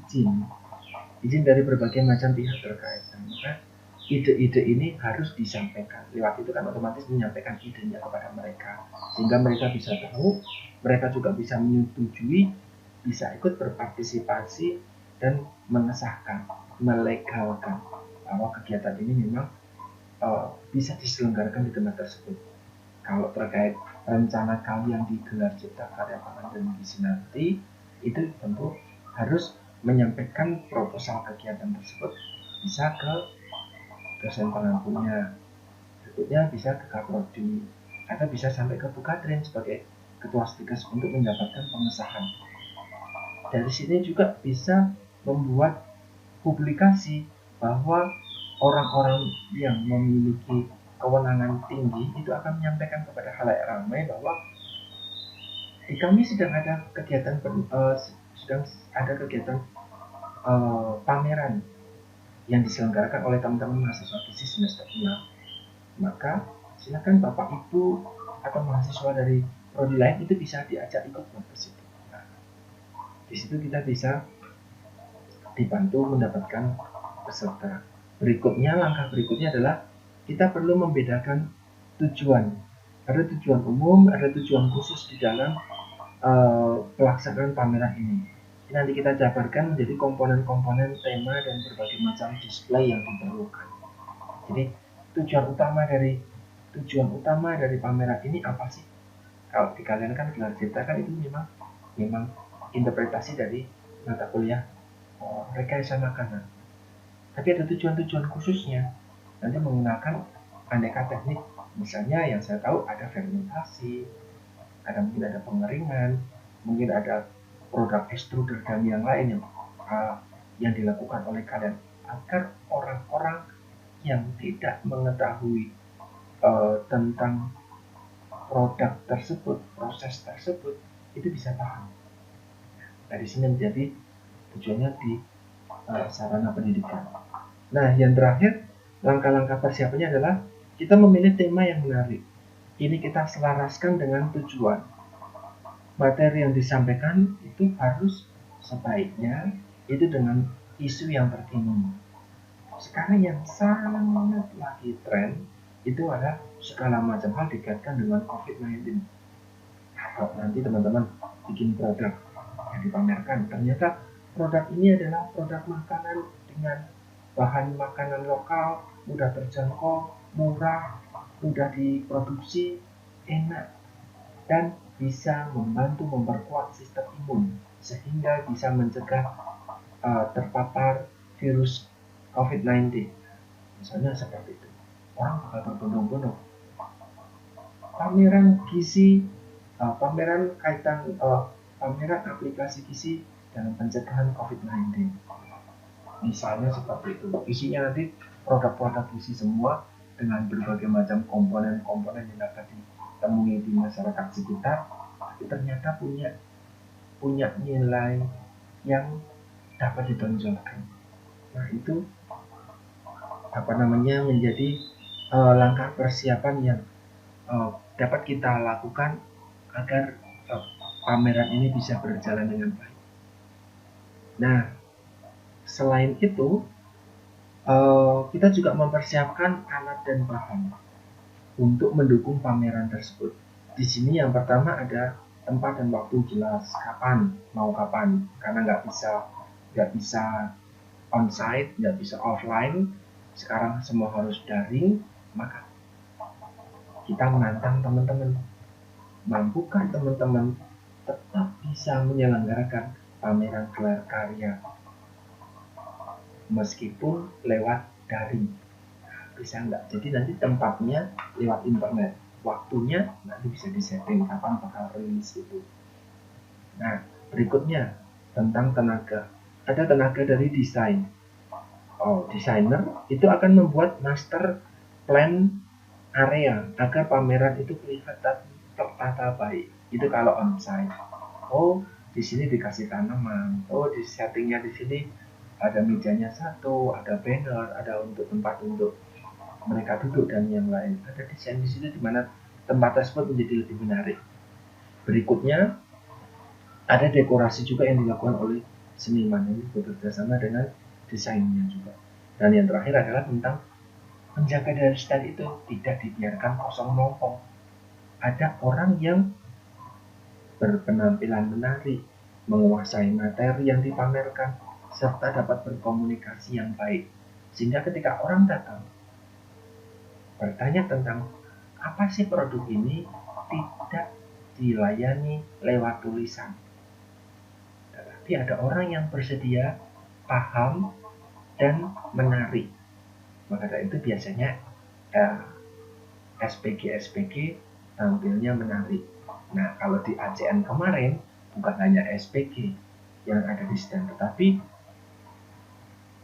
Speaker 1: izin dari berbagai macam pihak terkait. Maka ide-ide ini harus disampaikan. Lewat itu kan otomatis menyampaikan idenya kepada mereka, sehingga mereka bisa tahu, mereka juga bisa menyetujui, bisa ikut berpartisipasi dan mengesahkan, melegalkan bahwa kegiatan ini memang bisa diselenggarakan di tempat tersebut. Kalau terkait rencana kalian di gelar cipta karya pangan dan gizi nanti, itu tentu harus menyampaikan proposal kegiatan tersebut bisa ke dosen pengampunya, berikutnya bisa ke Kaprodi, atau bisa sampai ke Bu Katrin sebagai ketua Stikes untuk mendapatkan pengesahan. Dari sini juga bisa membuat publikasi bahwa orang-orang yang memiliki kewenangan tinggi itu akan menyampaikan kepada khalayak ramai bahwa di kami sedang ada kegiatan pameran yang diselenggarakan oleh teman-teman mahasiswa gizi semester 6. Maka silakan Bapak Ibu atau mahasiswa dari prodi lain itu bisa diajak ikut ke situ. Nah, di situ kita bisa dibantu mendapatkan peserta. Langkah berikutnya adalah kita perlu membedakan tujuan. Ada tujuan umum, ada tujuan khusus di dalam pelaksanaan pameran ini. Nanti kita jabarkan menjadi komponen-komponen tema dan berbagai macam display yang diperlukan. Jadi tujuan utama dari pameran ini apa sih? Kalau di kalian kan gelar cipta kan itu memang interpretasi dari mata kuliah rekayasa makanan. Tapi ada tujuan-tujuan khususnya. Nanti menggunakan aneka teknik. Misalnya yang saya tahu ada fermentasi, mungkin ada pengeringan, mungkin ada produk extruder dan yang lain yang dilakukan oleh kalian agar orang-orang yang tidak mengetahui tentang produk tersebut, proses tersebut, itu bisa paham. Nah, di sini menjadi tujuannya di sarana pendidikan. Nah, yang terakhir, langkah-langkah persiapannya adalah kita memilih tema yang menarik. Ini kita selaraskan dengan tujuan. Materi yang disampaikan itu harus sebaiknya itu dengan isu yang terkini. Sekarang yang sangat lagi tren itu ada segala macam hal dikaitkan dengan COVID-19. Kalau nanti teman-teman bikin produk yang dipamerkan. Ternyata produk ini adalah produk makanan dengan bahan makanan lokal, mudah terjangkau, murah, mudah diproduksi, enak, dan bisa membantu memperkuat sistem imun sehingga bisa mencegah terpapar virus COVID-19. Misalnya seperti itu. Orang bakal berbondong-bondong. Pameran gizi, pameran aplikasi gizi dalam pencegahan COVID-19. Misalnya seperti itu. Isinya nanti produk-produk gizi semua dengan berbagai macam komponen-komponen yang dapat ditemui di masyarakat sekitar, tapi ternyata punya nilai yang dapat ditonjolkan. Nah, itu menjadi langkah persiapan yang dapat kita lakukan agar pameran ini bisa berjalan dengan baik. Nah, selain itu kita juga mempersiapkan alat dan bahan untuk mendukung pameran tersebut. Di sini yang pertama ada tempat dan waktu jelas, kapan, karena nggak bisa onsite, nggak bisa offline. Sekarang semua harus daring, maka kita menantang teman-teman. Mampukah teman-teman tetap bisa menyelenggarakan pameran gelar karya meskipun lewat daring? Bisa nggak? Jadi nanti tempatnya lewat internet, waktunya nanti bisa disetting kapan bakal rilis itu. Nah, berikutnya tentang tenaga. Ada tenaga dari desain. Desainer itu akan membuat master plan area agar pameran itu kelihatan tertata baik. Itu kalau onsite. Di sini dikasih tanaman. Di settingnya di sini ada mejanya satu, ada banner, ada untuk tempat untuk mereka duduk dan yang lain. Ada desain di sini di mana tempat tersebut menjadi lebih menarik. Berikutnya ada dekorasi juga yang dilakukan oleh seniman ini bekerja sama dengan desainnya juga. Dan yang terakhir adalah tentang menjaga dari stand itu tidak dibiarkan kosong melompong. Ada orang yang berpenampilan menarik, menguasai materi yang dipamerkan, serta dapat berkomunikasi yang baik. Sehingga ketika orang datang bertanya tentang apa sih produk ini, tidak dilayani lewat tulisan. Tetapi ada orang yang bersedia paham dan menarik. Maka dari itu biasanya SPG tampilnya menarik. Nah, kalau di ACN kemarin bukan hanya SPG yang ada di stand, tetapi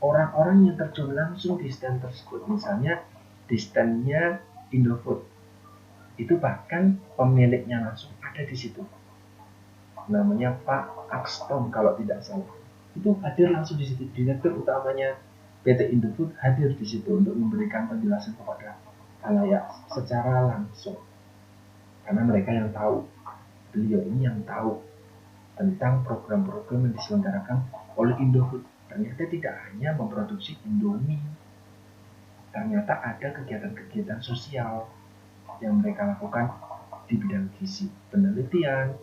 Speaker 1: orang-orang yang terjun langsung di stand tersebut. Misalnya di standnya Indofood, itu bahkan pemiliknya langsung ada di situ. Namanya Pak Akstom kalau tidak salah. Itu hadir langsung di situ. Direktur utamanya PT Indofood hadir di situ untuk memberikan penjelasan kepada khalayak secara langsung. Karena mereka yang tahu, beliau ini yang tahu tentang program-program yang diselenggarakan oleh Indofood. Ternyata tidak hanya memproduksi Indomie, ternyata ada kegiatan-kegiatan sosial yang mereka lakukan di bidang gizi, penelitian,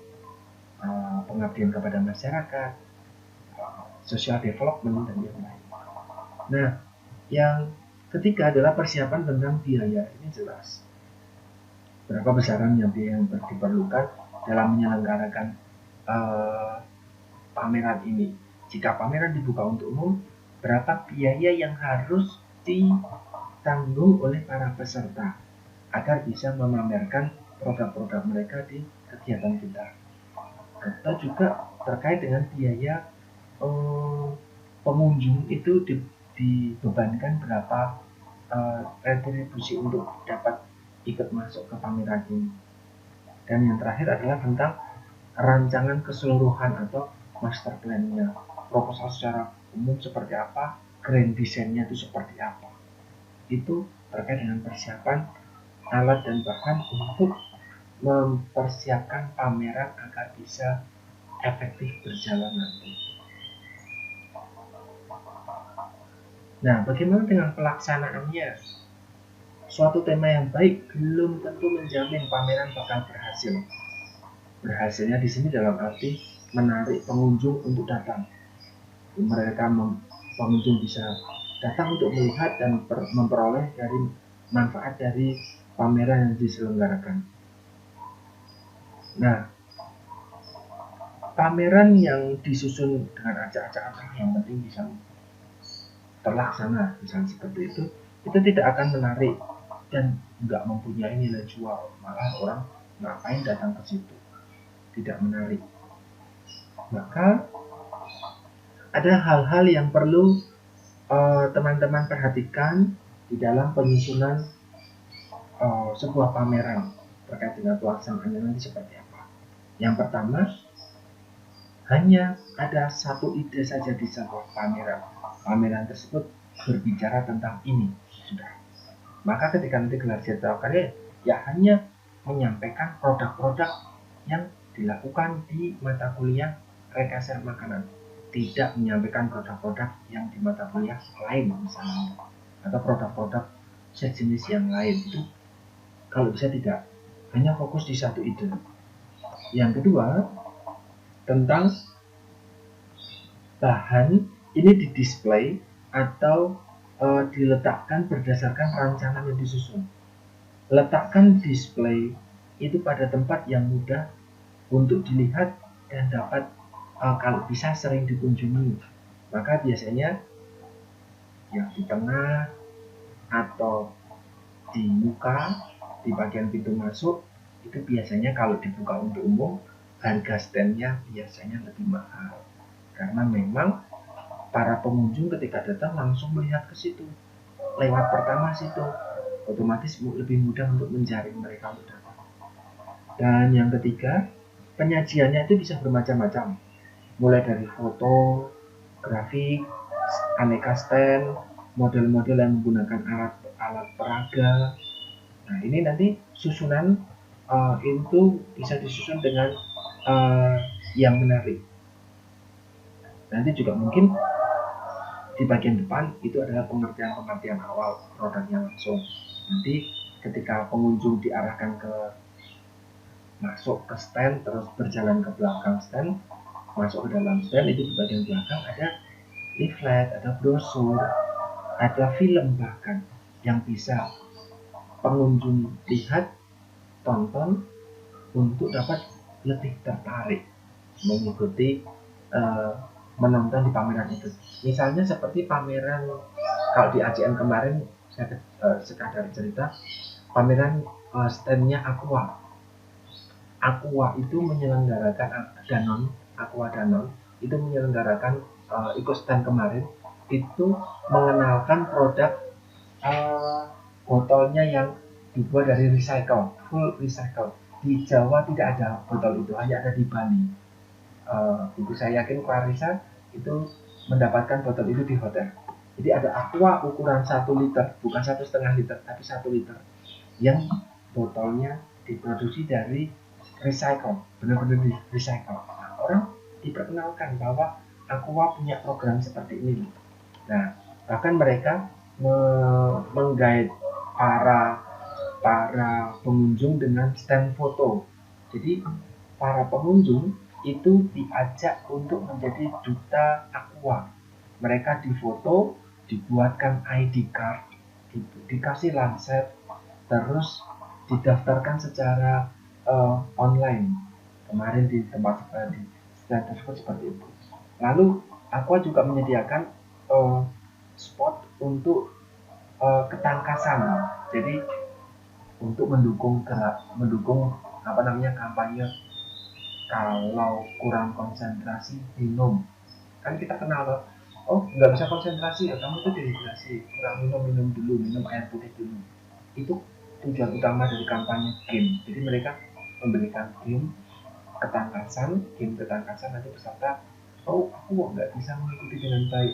Speaker 1: pengabdian kepada masyarakat, social development, dan yang lain. Nah, yang ketiga adalah persiapan tentang biaya. Ini jelas berapa besaran biaya yang diperlukan dalam menyelenggarakan pameran ini. Jika pameran dibuka untuk umum, berapa biaya yang harus ditanggung oleh para peserta agar bisa memamerkan produk-produk mereka di kegiatan kita. Atau juga terkait dengan biaya pengunjung itu dibebankan berapa retribusi untuk dapat ikut masuk ke pameran ini. Dan yang terakhir adalah tentang rancangan keseluruhan atau master plan-nya, proposal secara umum seperti apa, grand design-nya itu seperti apa. Itu terkait dengan persiapan alat dan bahan untuk mempersiapkan pameran agar bisa efektif berjalan nanti. Nah, bagaimana dengan pelaksanaannya? Suatu tema yang baik belum tentu menjamin pameran bakal berhasil. Berhasilnya di sini dalam arti menarik pengunjung untuk datang. Pengunjung bisa datang untuk melihat dan memperoleh dari manfaat dari pameran yang diselenggarakan. Nah, pameran yang disusun dengan acak-acakan yang penting bisa terlaksana, misalnya seperti itu tidak akan menarik dan nggak mempunyai nilai jual, malah orang ngapain datang ke situ, tidak menarik. Maka ada hal-hal yang perlu teman-teman perhatikan di dalam penyusunan sebuah pameran terkait dengan pelaksanaannya nanti seperti apa. Yang pertama, hanya ada satu ide saja di sebuah pameran. Pameran tersebut berbicara tentang ini sudah. Maka ketika nanti gelar jenderal karya, ya hanya menyampaikan produk-produk yang dilakukan di mata kuliah rekayasa makanan, tidak menyampaikan produk-produk yang di mata kuliah lain misalnya, atau produk-produk sejenis yang lain. Itu kalau bisa tidak, hanya fokus di satu ide. Yang kedua, tentang bahan ini didisplay atau diletakkan berdasarkan rancangan yang disusun. Letakkan display itu pada tempat yang mudah untuk dilihat dan dapat kalau bisa sering dikunjungi. Maka biasanya yang di tengah atau di muka, di bagian pintu masuk, itu biasanya kalau dibuka untuk umum, harga standnya biasanya lebih mahal. Karena memang para pengunjung ketika datang langsung melihat ke situ, lewat pertama situ, otomatis lebih mudah untuk menjaring mereka untuk datang. Dan yang ketiga, penyajiannya itu bisa bermacam-macam, mulai dari foto, grafik, aneka stand, model-model yang menggunakan alat peraga. Nah, ini nanti susunan itu bisa disusun dengan yang menarik. Nanti juga mungkin di bagian depan itu adalah pengertian awal produknya langsung. Nanti ketika pengunjung diarahkan ke masuk ke stand, terus berjalan ke belakang stand, masuk ke dalam stand, itu di bagian belakang ada leaflet, ada brosur, ada film bahkan yang bisa pengunjung lihat, tonton untuk dapat lebih tertarik mengikuti menonton di pameran itu. Misalnya seperti pameran kalau di ACN kemarin, saya sekadar cerita, pameran standnya Aqua. Aqua itu menyelenggarakan Aqua Danon itu menyelenggarakan ikut stand kemarin, itu mengenalkan produk botolnya yang dibuat dari recycle, full recycle. Di Jawa tidak ada botol itu, hanya ada di Bali. Ibu saya yakin Clarissa itu mendapatkan botol itu di hotel. Jadi ada Aqua ukuran 1 liter, bukan 1,5 liter, tapi 1 liter, yang botolnya diproduksi dari recycle, benar-benar di recycle. Nah, orang diperkenalkan bahwa Aqua punya program seperti ini. Nah, bahkan mereka menggait para pengunjung dengan stand foto. Jadi para pengunjung itu diajak untuk menjadi duta Aqua. Mereka difoto, dibuatkan ID card, dikasih lancet, terus didaftarkan secara online. Kemarin di tempat di stand tersebut seperti itu. Lalu Aqua juga menyediakan spot untuk ketangkasan. Jadi untuk mendukung kampanye kalau kurang konsentrasi minum. Kan kita kenal loh, oh nggak bisa konsentrasi ya kamu tuh dehidrasi, kurang minum dulu, minum air putih dulu. Itu tujuan utama dari kampanye game. Jadi mereka memberikan game ketangkasan, nanti peserta, oh aku nggak bisa mengikuti dengan baik,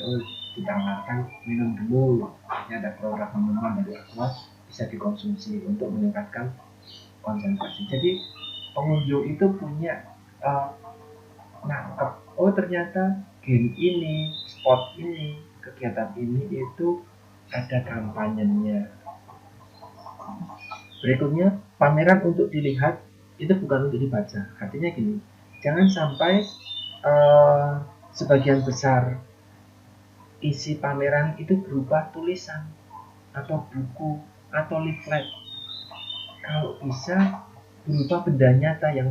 Speaker 1: ditawarkan minum dulu, ini ada produk minuman dari Aqua bisa dikonsumsi untuk meningkatkan konsentrasi. Jadi pengunjung itu punya nangkep, oh ternyata game ini, spot ini, kegiatan ini itu ada kampanyenya. Berikutnya, pameran untuk dilihat itu bukan untuk dibaca. Artinya gini, jangan sampai sebagian besar isi pameran itu berupa tulisan atau buku atau leaflet. Kalau bisa berupa benda nyata yang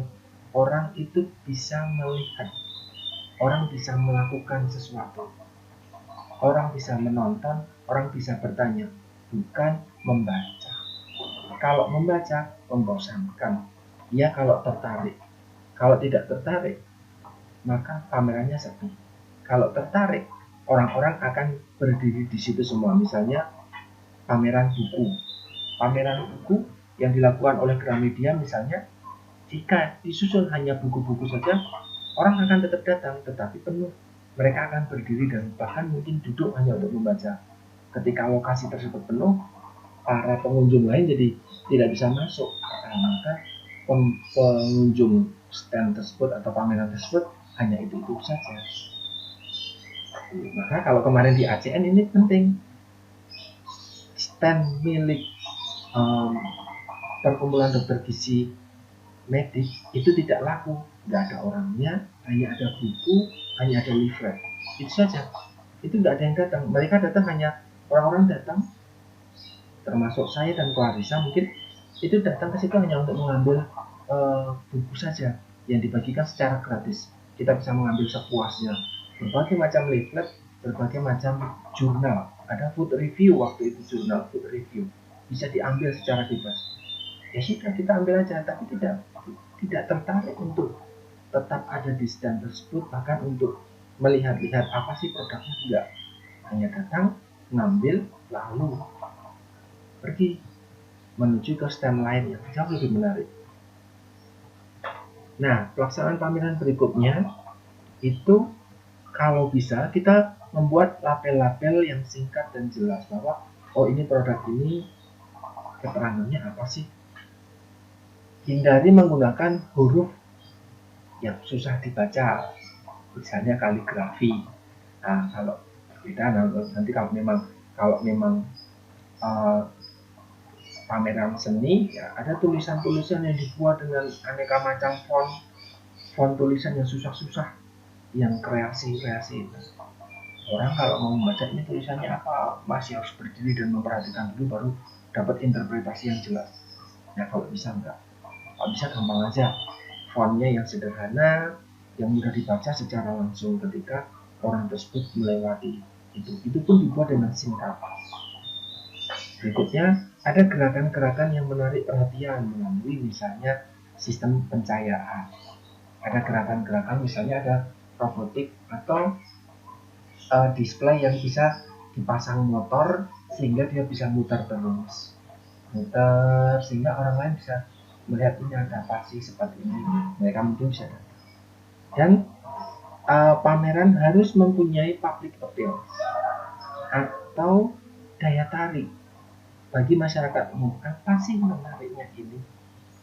Speaker 1: orang itu bisa melihat, orang bisa melakukan sesuatu, orang bisa menonton, orang bisa bertanya, bukan membaca. Kalau membaca membosankan, ya kalau tertarik. Kalau tidak tertarik, maka pamerannya sepi. Kalau tertarik, orang-orang akan berdiri di situ semua. Misalnya pameran buku. Pameran buku yang dilakukan oleh Gramedia misalnya, jika disusun hanya buku-buku saja, orang akan tetap datang, tetapi penuh. Mereka akan berdiri dan bahkan mungkin duduk hanya untuk membaca. Ketika lokasi tersebut penuh, para pengunjung lain jadi tidak bisa masuk. Nah, maka pengunjung stand tersebut atau pameran tersebut hanya itu saja. Maka kalau kemarin di ACN ini penting, stand milik perkumpulan dokter gizi medik itu tidak laku, nggak ada orangnya, hanya ada buku, hanya ada leaflet, itu saja. Itu nggak ada yang datang, mereka datang hanya orang-orang datang, termasuk saya dan Clarissa mungkin itu datang ke situ hanya untuk mengambil buku saja yang dibagikan secara gratis. Kita bisa mengambil sepuasnya, berbagai macam leaflet, berbagai macam jurnal. Ada food review waktu itu, jurnal food review bisa diambil secara bebas. Ya sudah kita ambil aja, tapi tidak tertarik untuk tetap ada di stand tersebut, bahkan untuk melihat-lihat apa sih produknya, enggak. Hanya datang, ngambil, lalu pergi menuju ke stand lain yang jauh lebih menarik. Nah, pelaksanaan pameran berikutnya itu kalau bisa kita membuat label-label yang singkat dan jelas bahwa oh ini produk ini keterangannya apa sih. Hindari menggunakan huruf yang susah dibaca, misalnya kaligrafi. Nah, kalau beda nanti kalau memang uh, pameran seni, ya ada tulisan-tulisan yang dibuat dengan aneka macam font tulisan yang susah-susah, yang kreasi-kreasi itu. Orang kalau mau membaca ini tulisannya apa, masih harus berdiri dan memperhatikan dulu baru dapat interpretasi yang jelas. Nah kalau bisa enggak, kalau bisa gampang aja, fontnya yang sederhana, yang mudah dibaca secara langsung ketika orang tersebut melewati itu pun dibuat dengan singkat. Berikutnya, ada gerakan-gerakan yang menarik perhatian melalui misalnya sistem pencahayaan. Ada gerakan-gerakan misalnya ada robotik atau display yang bisa dipasang motor sehingga dia bisa muter terus. Muter sehingga orang lain bisa melihat ini ada apa sih seperti ini. Mereka mungkin bisa datang. Dan pameran harus mempunyai public appeal atau daya tarik bagi masyarakat umum. Apa sih menariknya ini?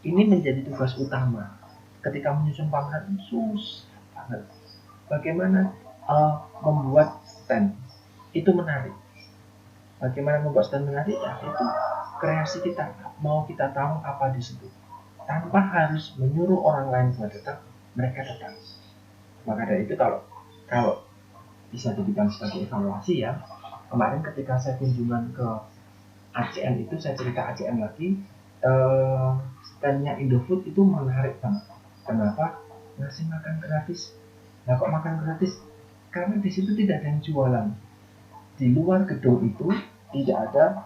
Speaker 1: Ini menjadi tugas utama ketika menyusun pameran. Susah banget. Bagaimana membuat stand itu menarik? Bagaimana membuat stand menarik? Ya itu kreasi kita. Mau kita tahu apa di situ, tanpa harus menyuruh orang lain buat datang, mereka datang. Maka dari itu kalau bisa dijadikan sebagai evaluasi ya. Kemarin ketika saya kunjungan ke ACN itu, saya cerita ACN lagi, standnya Indofood itu menarik banget. Kenapa? Ngasih makan gratis. Nah kok makan gratis? Karena di situ tidak ada yang jualan. Di luar gedung itu tidak ada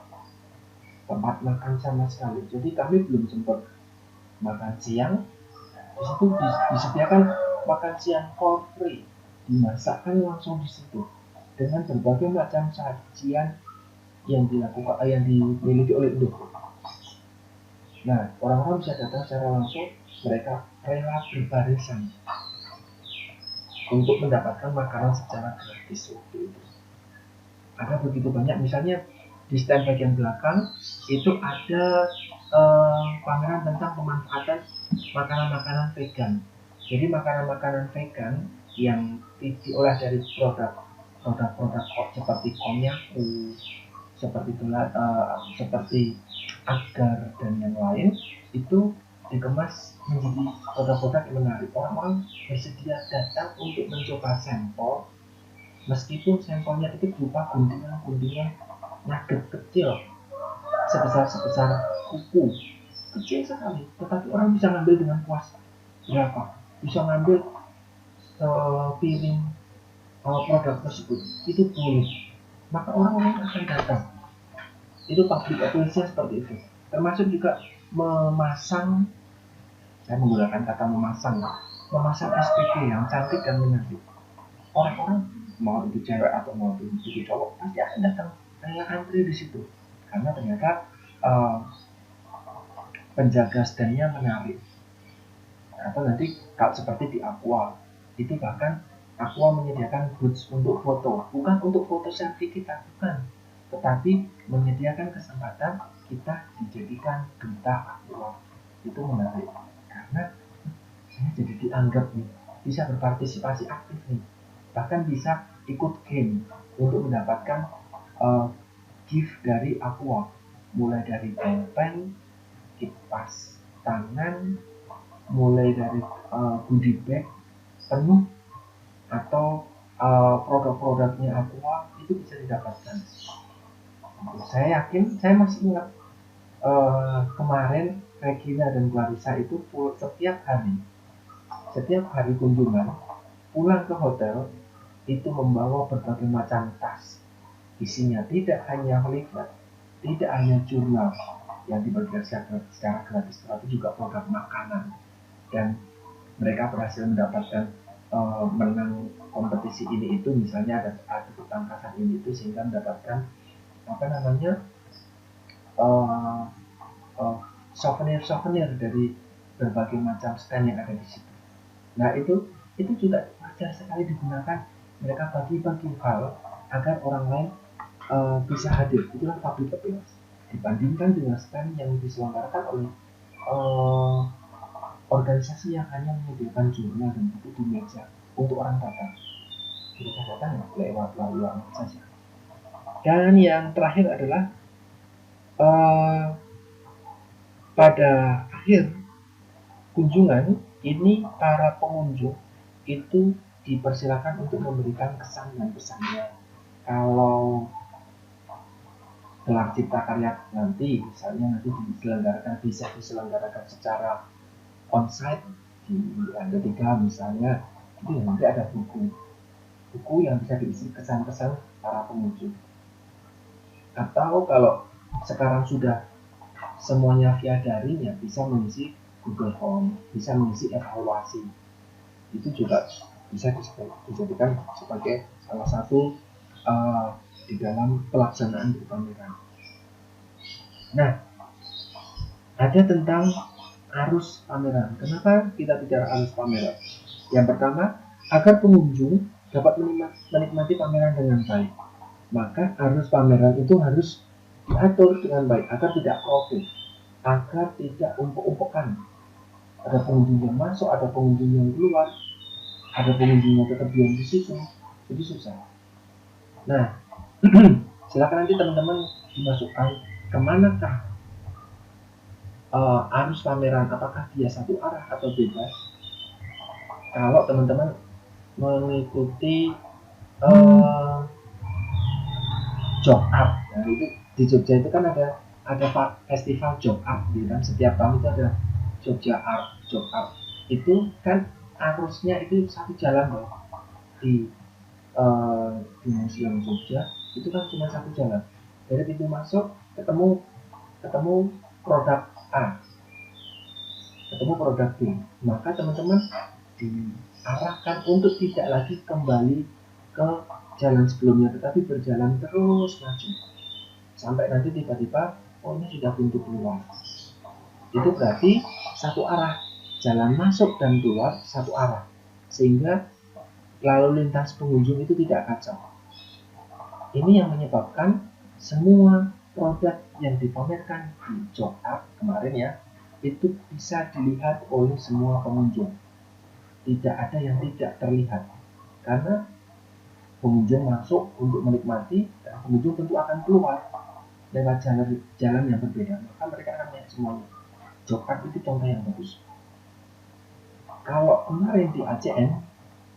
Speaker 1: tempat makan sama sekali. Jadi kami belum sempat makan siang. Di situ disediakan makan siang for free. Dimasakkan langsung di situ dengan berbagai macam sajian yang dimiliki oleh Indofood. Nah, orang-orang bisa datang secara langsung, mereka rela berbarisan untuk mendapatkan makanan secara gratis waktu itu. Ada begitu banyak, misalnya di stand bagian belakang itu ada pameran tentang pemanfaatan makanan-makanan vegan. Jadi makanan-makanan vegan yang diolah dari produk-produk seperti konyaku, seperti agar dan yang lain itu dikemas menjadi produk-produk yang menarik. Orang-orang bersedia datang untuk mencoba sampel, meskipun sampelnya itu berupa guntingan-guntingan nugget kecil sebesar kuku, kecil sekali, tetapi orang bisa ngambil dengan puas. Berapa? Bisa ngambil sepiring produk tersebut, itu boleh. Maka orang-orang akan datang. Itu public appreciation seperti itu. Termasuk juga memasang, saya menggunakan kata memasang SPG yang cantik dan menarik. Orang-orang mau itu cewek atau mau itu cowok pasti akan datang, kayak antri di situ, karena ternyata penjaga standnya menarik. Atau nanti kalau seperti di Aqua, itu bahkan Aqua menyediakan booth untuk foto, bukan untuk foto selfie kita, bukan, tetapi menyediakan kesempatan kita dijadikan duta Aqua. Itu menarik, karena saya jadi dianggap nih, bisa berpartisipasi aktif nih, bahkan bisa ikut game untuk mendapatkan gift dari Aqua, mulai dari pulpen, kipas tangan, mulai dari goodie bag penuh, atau produk-produknya Aqua itu bisa didapatkan. Saya yakin, saya masih ingat kemarin Regina dan Clarissa itu setiap hari kunjungan pulang ke hotel itu membawa berbagai macam tas. Isinya tidak hanya leaflet, tidak hanya jurnal yang dibagikan secara gratis, tetapi juga produk makanan. Dan mereka berhasil mendapatkan menang kompetisi ini itu, misalnya ada ketangkasan ini itu, sehingga mendapatkan souvenir dari berbagai macam stand yang ada di situ. Nah itu juga wajar sekali digunakan, mereka bagi-bagi hal agar orang lain bisa hadir. Itulah public appearance, dibandingkan dengan stand yang diselenggarakan oleh organisasi yang hanya menyediakan jurnal dan buku di meja untuk orang datang. Kita datang lewat saja. Dan yang terakhir adalah pada akhir kunjungan ini, para pengunjung itu dipersilakan untuk memberikan kesan dan pesannya. Kalau gelar cipta karya nanti, misalnya nanti bisa diselenggarakan secara onsite di lantai 3 misalnya, itu nanti ada buku yang bisa diisi kesan-kesan para pengunjung. Atau kalau sekarang sudah semuanya via daring, ya bisa mengisi Google Home, bisa mengisi evaluasi. Itu juga bisa dijadikan sebagai salah satu di dalam pelaksanaan pameran. Nah, ada tentang arus pameran. Kenapa kita bicara arus pameran? Yang pertama, agar pengunjung dapat menikmati pameran dengan baik, maka arus pameran itu harus diatur dengan baik agar tidak crowded, agar tidak umpuk-umpukan. Ada pengunjung yang masuk, ada pengunjung yang keluar, ada pengunjung yang tetap diam di situ, jadi susah. Nah, silakan nanti teman-teman dimasukkan kemanakah arus pameran, apakah dia satu arah atau bebas. Kalau teman-teman mengikuti job art, nah itu di Jogja itu kan ada festival job art, gitu kan, setiap tahun itu ada job art itu kan arusnya itu satu jalan loh. Di Museum Jogja itu kan cuma satu jalan, dari pintu masuk ketemu produk A, ketemu produk B, maka teman-teman diarahkan untuk tidak lagi kembali ke jalan sebelumnya, tetapi berjalan terus maju sampai nanti tiba-tiba ini sudah pintu keluar. Itu berarti satu arah, jalan masuk dan keluar satu arah, sehingga lalu lintas pengunjung itu tidak kacau. Ini yang menyebabkan semua produk yang dipamerkan di job art kemarin ya, itu bisa dilihat oleh semua pengunjung. Tidak ada yang tidak terlihat, karena pengunjung masuk untuk menikmati, dan pengunjung tentu akan keluar lewat jalan yang berbeda, maka mereka akan melihat semuanya. Job art itu contoh yang bagus. Kalau kemarin di ACN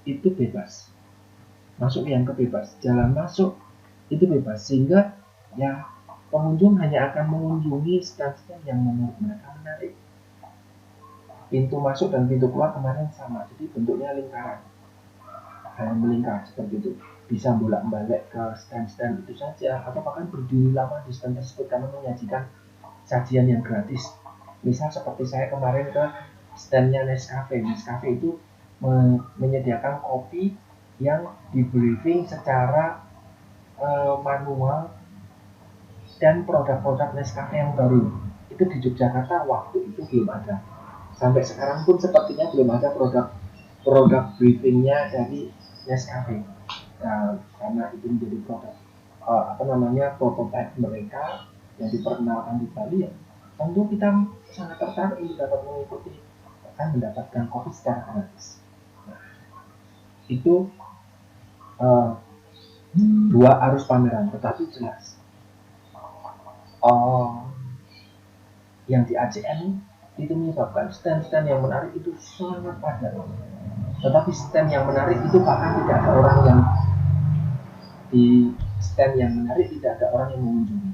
Speaker 1: itu bebas, masuk yang kebebas, jalan masuk itu bebas, sehingga ya pengunjung hanya akan mengunjungi stand-stand yang menurut mereka menarik. Pintu masuk dan pintu keluar kemarin sama, jadi bentuknya lingkaran, hanya melingkar seperti itu. Bisa bolak-balik ke stand-stand itu saja, atau bahkan berdiri lama di stand tersebut karena menyajikan sajian yang gratis. Misal seperti saya kemarin ke standnya Nescafe. Nescafe itu menyediakan kopi yang di briefing secara manual dan produk-produk Nescafe yang baru. Itu di Yogyakarta waktu itu belum ada. Sampai sekarang pun sepertinya belum ada produk briefingnya dari Nescafe. Nah, karena itu menjadi produk prototipe mereka yang diperkenalkan di Bali, ya tentu kita sangat tertarik untuk dapat mengikuti, akan mendapatkan kopi secara gratis. Nah, itu dua arus pameran, tetapi jelas yang di ACN itu menyebabkan stand-stand yang menarik itu sangat padat, tetapi stand yang menarik itu bahkan tidak ada orang yang di stand yang menarik, tidak ada orang yang mengunjungi.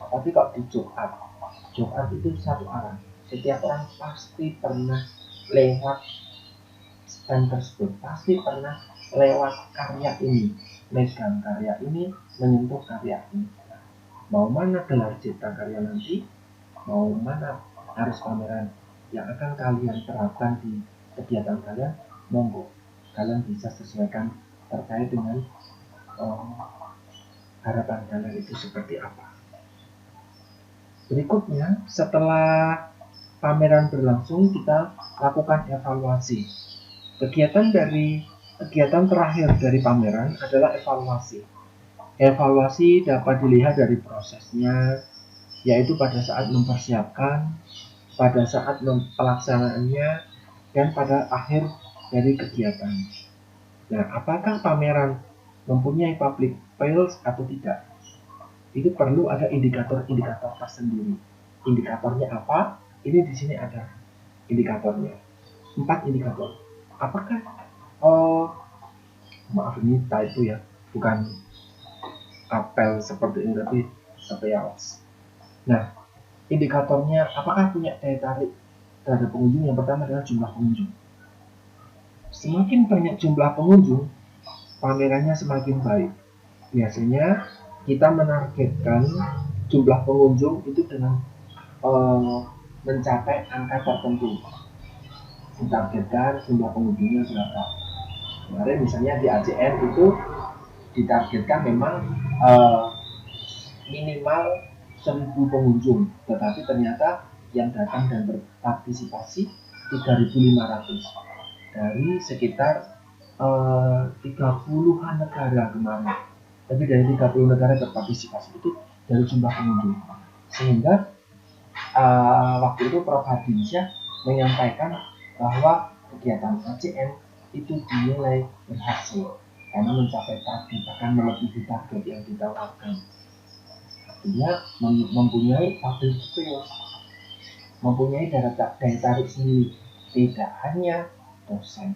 Speaker 1: Tapi kalau di job art itu satu arah, setiap orang pasti pernah lewat stand tersebut, pasti pernah lewat karya ini, megang karya ini, menyentuh karya ini. Mau mana gelar cipta karya nanti, mau mana arus pameran yang akan kalian terapkan di kegiatan kalian, monggo kalian bisa sesuaikan terkait dengan harapan kalian itu seperti apa. Berikutnya, setelah pameran berlangsung, kita lakukan evaluasi. Kegiatan terakhir dari pameran adalah evaluasi. Evaluasi dapat dilihat dari prosesnya, yaitu pada saat mempersiapkan, pada saat pelaksanaannya, dan pada akhir dari kegiatan. Nah, apakah pameran mempunyai public fails atau tidak? Itu perlu ada indikator-indikator tersendiri. Indikatornya apa? Ini di sini ada indikatornya. 4 indikator. Apakah maaf ini typo ya, bukan apel seperti ini, tapi apels. Nah, indikatornya apakah punya daya tarik terhadap pengunjung? Yang pertama adalah jumlah pengunjung. Semakin banyak jumlah pengunjung, pamerannya semakin baik. Biasanya kita menargetkan jumlah pengunjung itu dengan mencapai angka tertentu. Ditargetkan jumlah pengunjungnya berapa. Kemarin misalnya di ACN itu ditargetkan memang minimal 1.000 pengunjung, tetapi ternyata yang datang dan berpartisipasi 3.500 dari sekitar 30-an negara kemarin. Lebih dari 30 negara berpartisipasi itu dari jumlah pengunjung. Sehingga waktu itu Prof. Hadisyah menyampaikan bahwa kegiatan ACN itu dinilai berhasil karena mencapai target, akan melebihi target yang ditawarkan. Artinya mempunyai public skills, mempunyai daya tarik sendiri, tidak hanya dosen,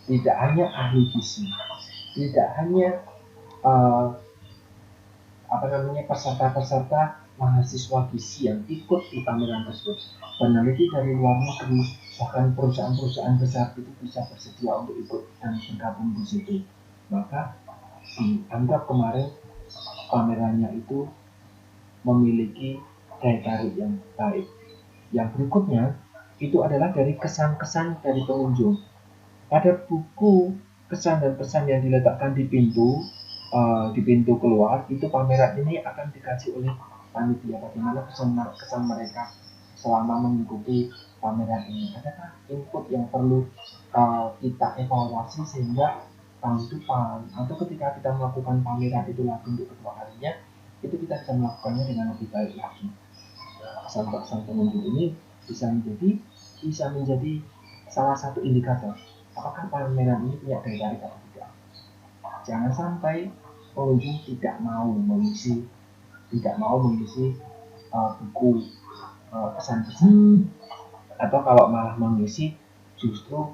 Speaker 1: tidak hanya ahli gizi, tidak hanya peserta-peserta mahasiswa gizi yang ikut di pameran tersebut, peneliti dari luar negeri, bahkan perusahaan-perusahaan besar itu bisa bersedia untuk ikut dan bergabung di situ. Maka dianggap kemarin pamerannya itu memiliki daya tarik yang baik. Yang berikutnya itu adalah dari kesan-kesan dari pengunjung. Pada buku kesan dan pesan yang diletakkan di pintu keluar, itu pameran ini akan dikaji oleh panitia bagaimana kesan mereka selama mengikuti pameran ini. Adakah input yang perlu kita evaluasi sehingga tahun depan atau ketika kita melakukan pameran itu lagi untuk kedua kalinya, itu kita bisa melakukannya dengan lebih baik lagi. Kesan-kesan pengunjung ini bisa menjadi salah satu indikator apakah pameran ini punya daya tarik atau tidak. Jangan sampai pengunjung tidak mau mengisi buku kesan-pesan atau kalau malah mengisi, justru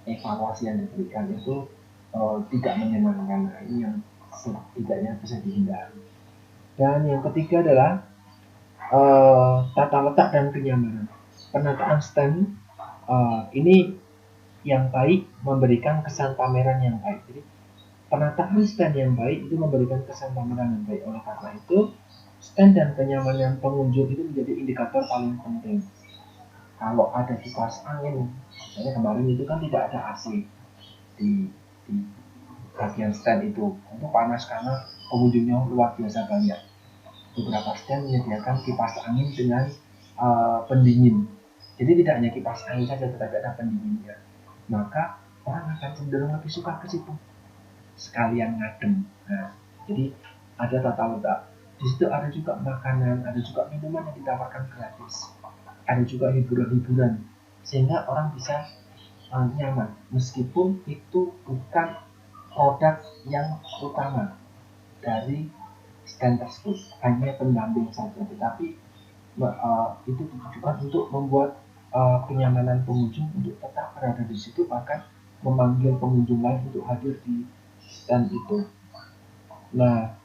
Speaker 1: evaluasi yang diberikan itu tidak menyenangkan. Nah, ini yang setidaknya bisa dihindari. Dan yang ketiga adalah tata letak dan kenyamanan. Penataan stand ini yang baik memberikan kesan pameran yang baik. Jadi penataan stand yang baik itu memberikan kesan pameran yang baik. Oleh karena itu, stand dan kenyamanan pengunjung itu menjadi indikator paling penting. Kalau ada kipas angin, misalnya kemarin itu kan tidak ada AC di bagian stand itu panas karena pengunjungnya luar biasa banyak. Beberapa stand menyediakan kipas angin dengan pendingin. Jadi tidak hanya kipas angin saja, tetapi ada pendinginnya. Maka orang akan cenderung lebih suka ke situ, sekalian ngadem. Nah, jadi ada tata letak. Di situ ada juga makanan, ada juga minuman yang ditawarkan gratis. Ada juga hiburan-hiburan, sehingga orang bisa nyaman, meskipun itu bukan produk yang utama dari stand tersebut, hanya pendamping saja, tetapi itu ditujukan untuk membuat kenyamanan pengunjung untuk tetap berada di situ, bahkan memanggil pengunjung lain untuk hadir di stand itu. Nah,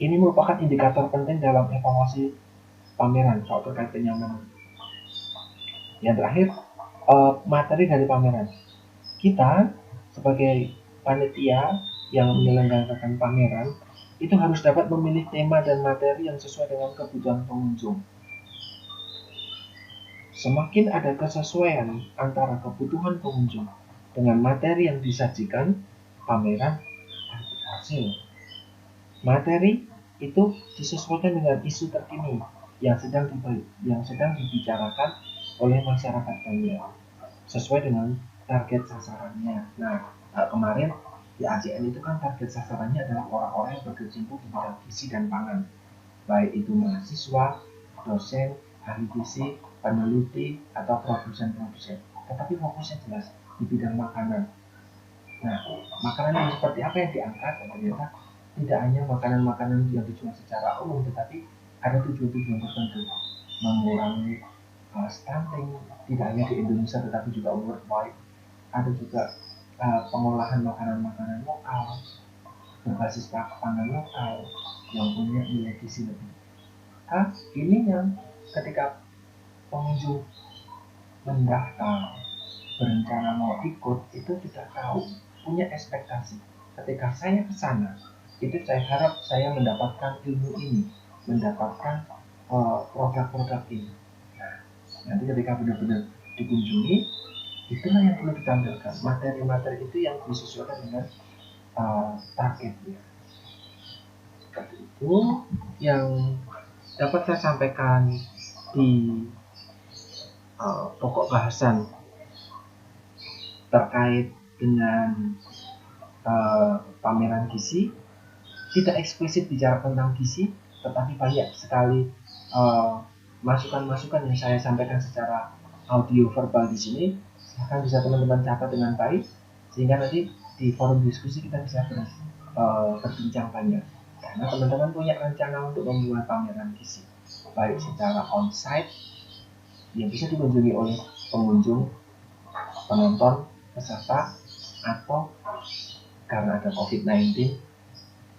Speaker 1: ini merupakan indikator penting dalam evaluasi pameran kalau terkait kenyamanan. Yang terakhir, materi dari pameran. Kita sebagai panitia yang menyelenggarakan pameran itu harus dapat memilih tema dan materi yang sesuai dengan kebutuhan pengunjung. Semakin ada kesesuaian antara kebutuhan pengunjung dengan materi yang disajikan, pameran akan berhasil. Materi itu disesuaikan dengan isu terkini yang sedang dibicarakan oleh masyarakat banyak, sesuai dengan target sasarannya. Nah, kemarin di ACN itu kan target sasarannya adalah orang-orang yang berkecimpung di bidang gizi dan pangan, baik itu mahasiswa, dosen, ahli gizi, peneliti, atau produsen-produsen. Tetapi fokusnya jelas di bidang makanan. Nah, makanan yang seperti apa yang diangkat? Ternyata tidak hanya makanan-makanan yang dijual secara umum, tetapi ada tujuan-tujuan tertentu, mengurangi stunting, tidak hanya di Indonesia tetapi juga worldwide. Ada juga pengolahan makanan-makanan lokal berbasis pangan lokal yang punya nilai gizi lebih. Ini yang ketika pengunjung mendaftar berencana mau ikut itu sudah tahu, punya ekspektasi. Ketika saya ke sana, itu saya harap saya mendapatkan ilmu ini, mendapatkan produk-produk ini. Nah, nanti ketika benar-benar dikunjungi, itulah yang perlu ditampilkan. Materi-materi itu yang disesuaikan dengan targetnya. Seperti itu yang dapat saya sampaikan di pokok bahasan terkait dengan pameran gizi. Tidak eksplisit bicara tentang gizi, tetapi banyak sekali masukan-masukan yang saya sampaikan secara audio verbal di sini. Silahkan bisa teman-teman catat dengan baik, sehingga nanti di forum diskusi kita bisa berbincang banyak. Karena teman-teman punya rencana untuk membuat pameran gizi, baik secara on-site yang bisa dikunjungi oleh pengunjung, penonton, peserta, atau karena ada COVID-19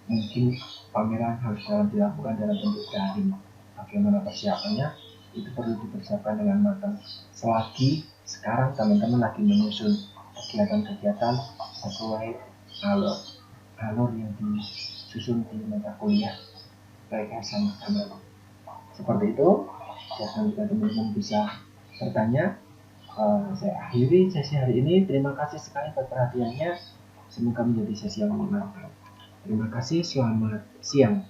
Speaker 1: mungkin pameran harus dilakukan dalam bentuk daring. Bagaimana persiapannya itu perlu dipersiapkan dengan matang. Selagi sekarang teman-teman lagi menyusun kegiatan-kegiatan sesuai alur yang disusun di mata kuliah baik sama-sama. Seperti itu. Silahkan jika teman-teman bisa bertanya. Saya akhiri sesi hari ini. Terima kasih sekali buat perhatiannya. Semoga menjadi sesi yang menyenangkan. Terima kasih, selamat siang.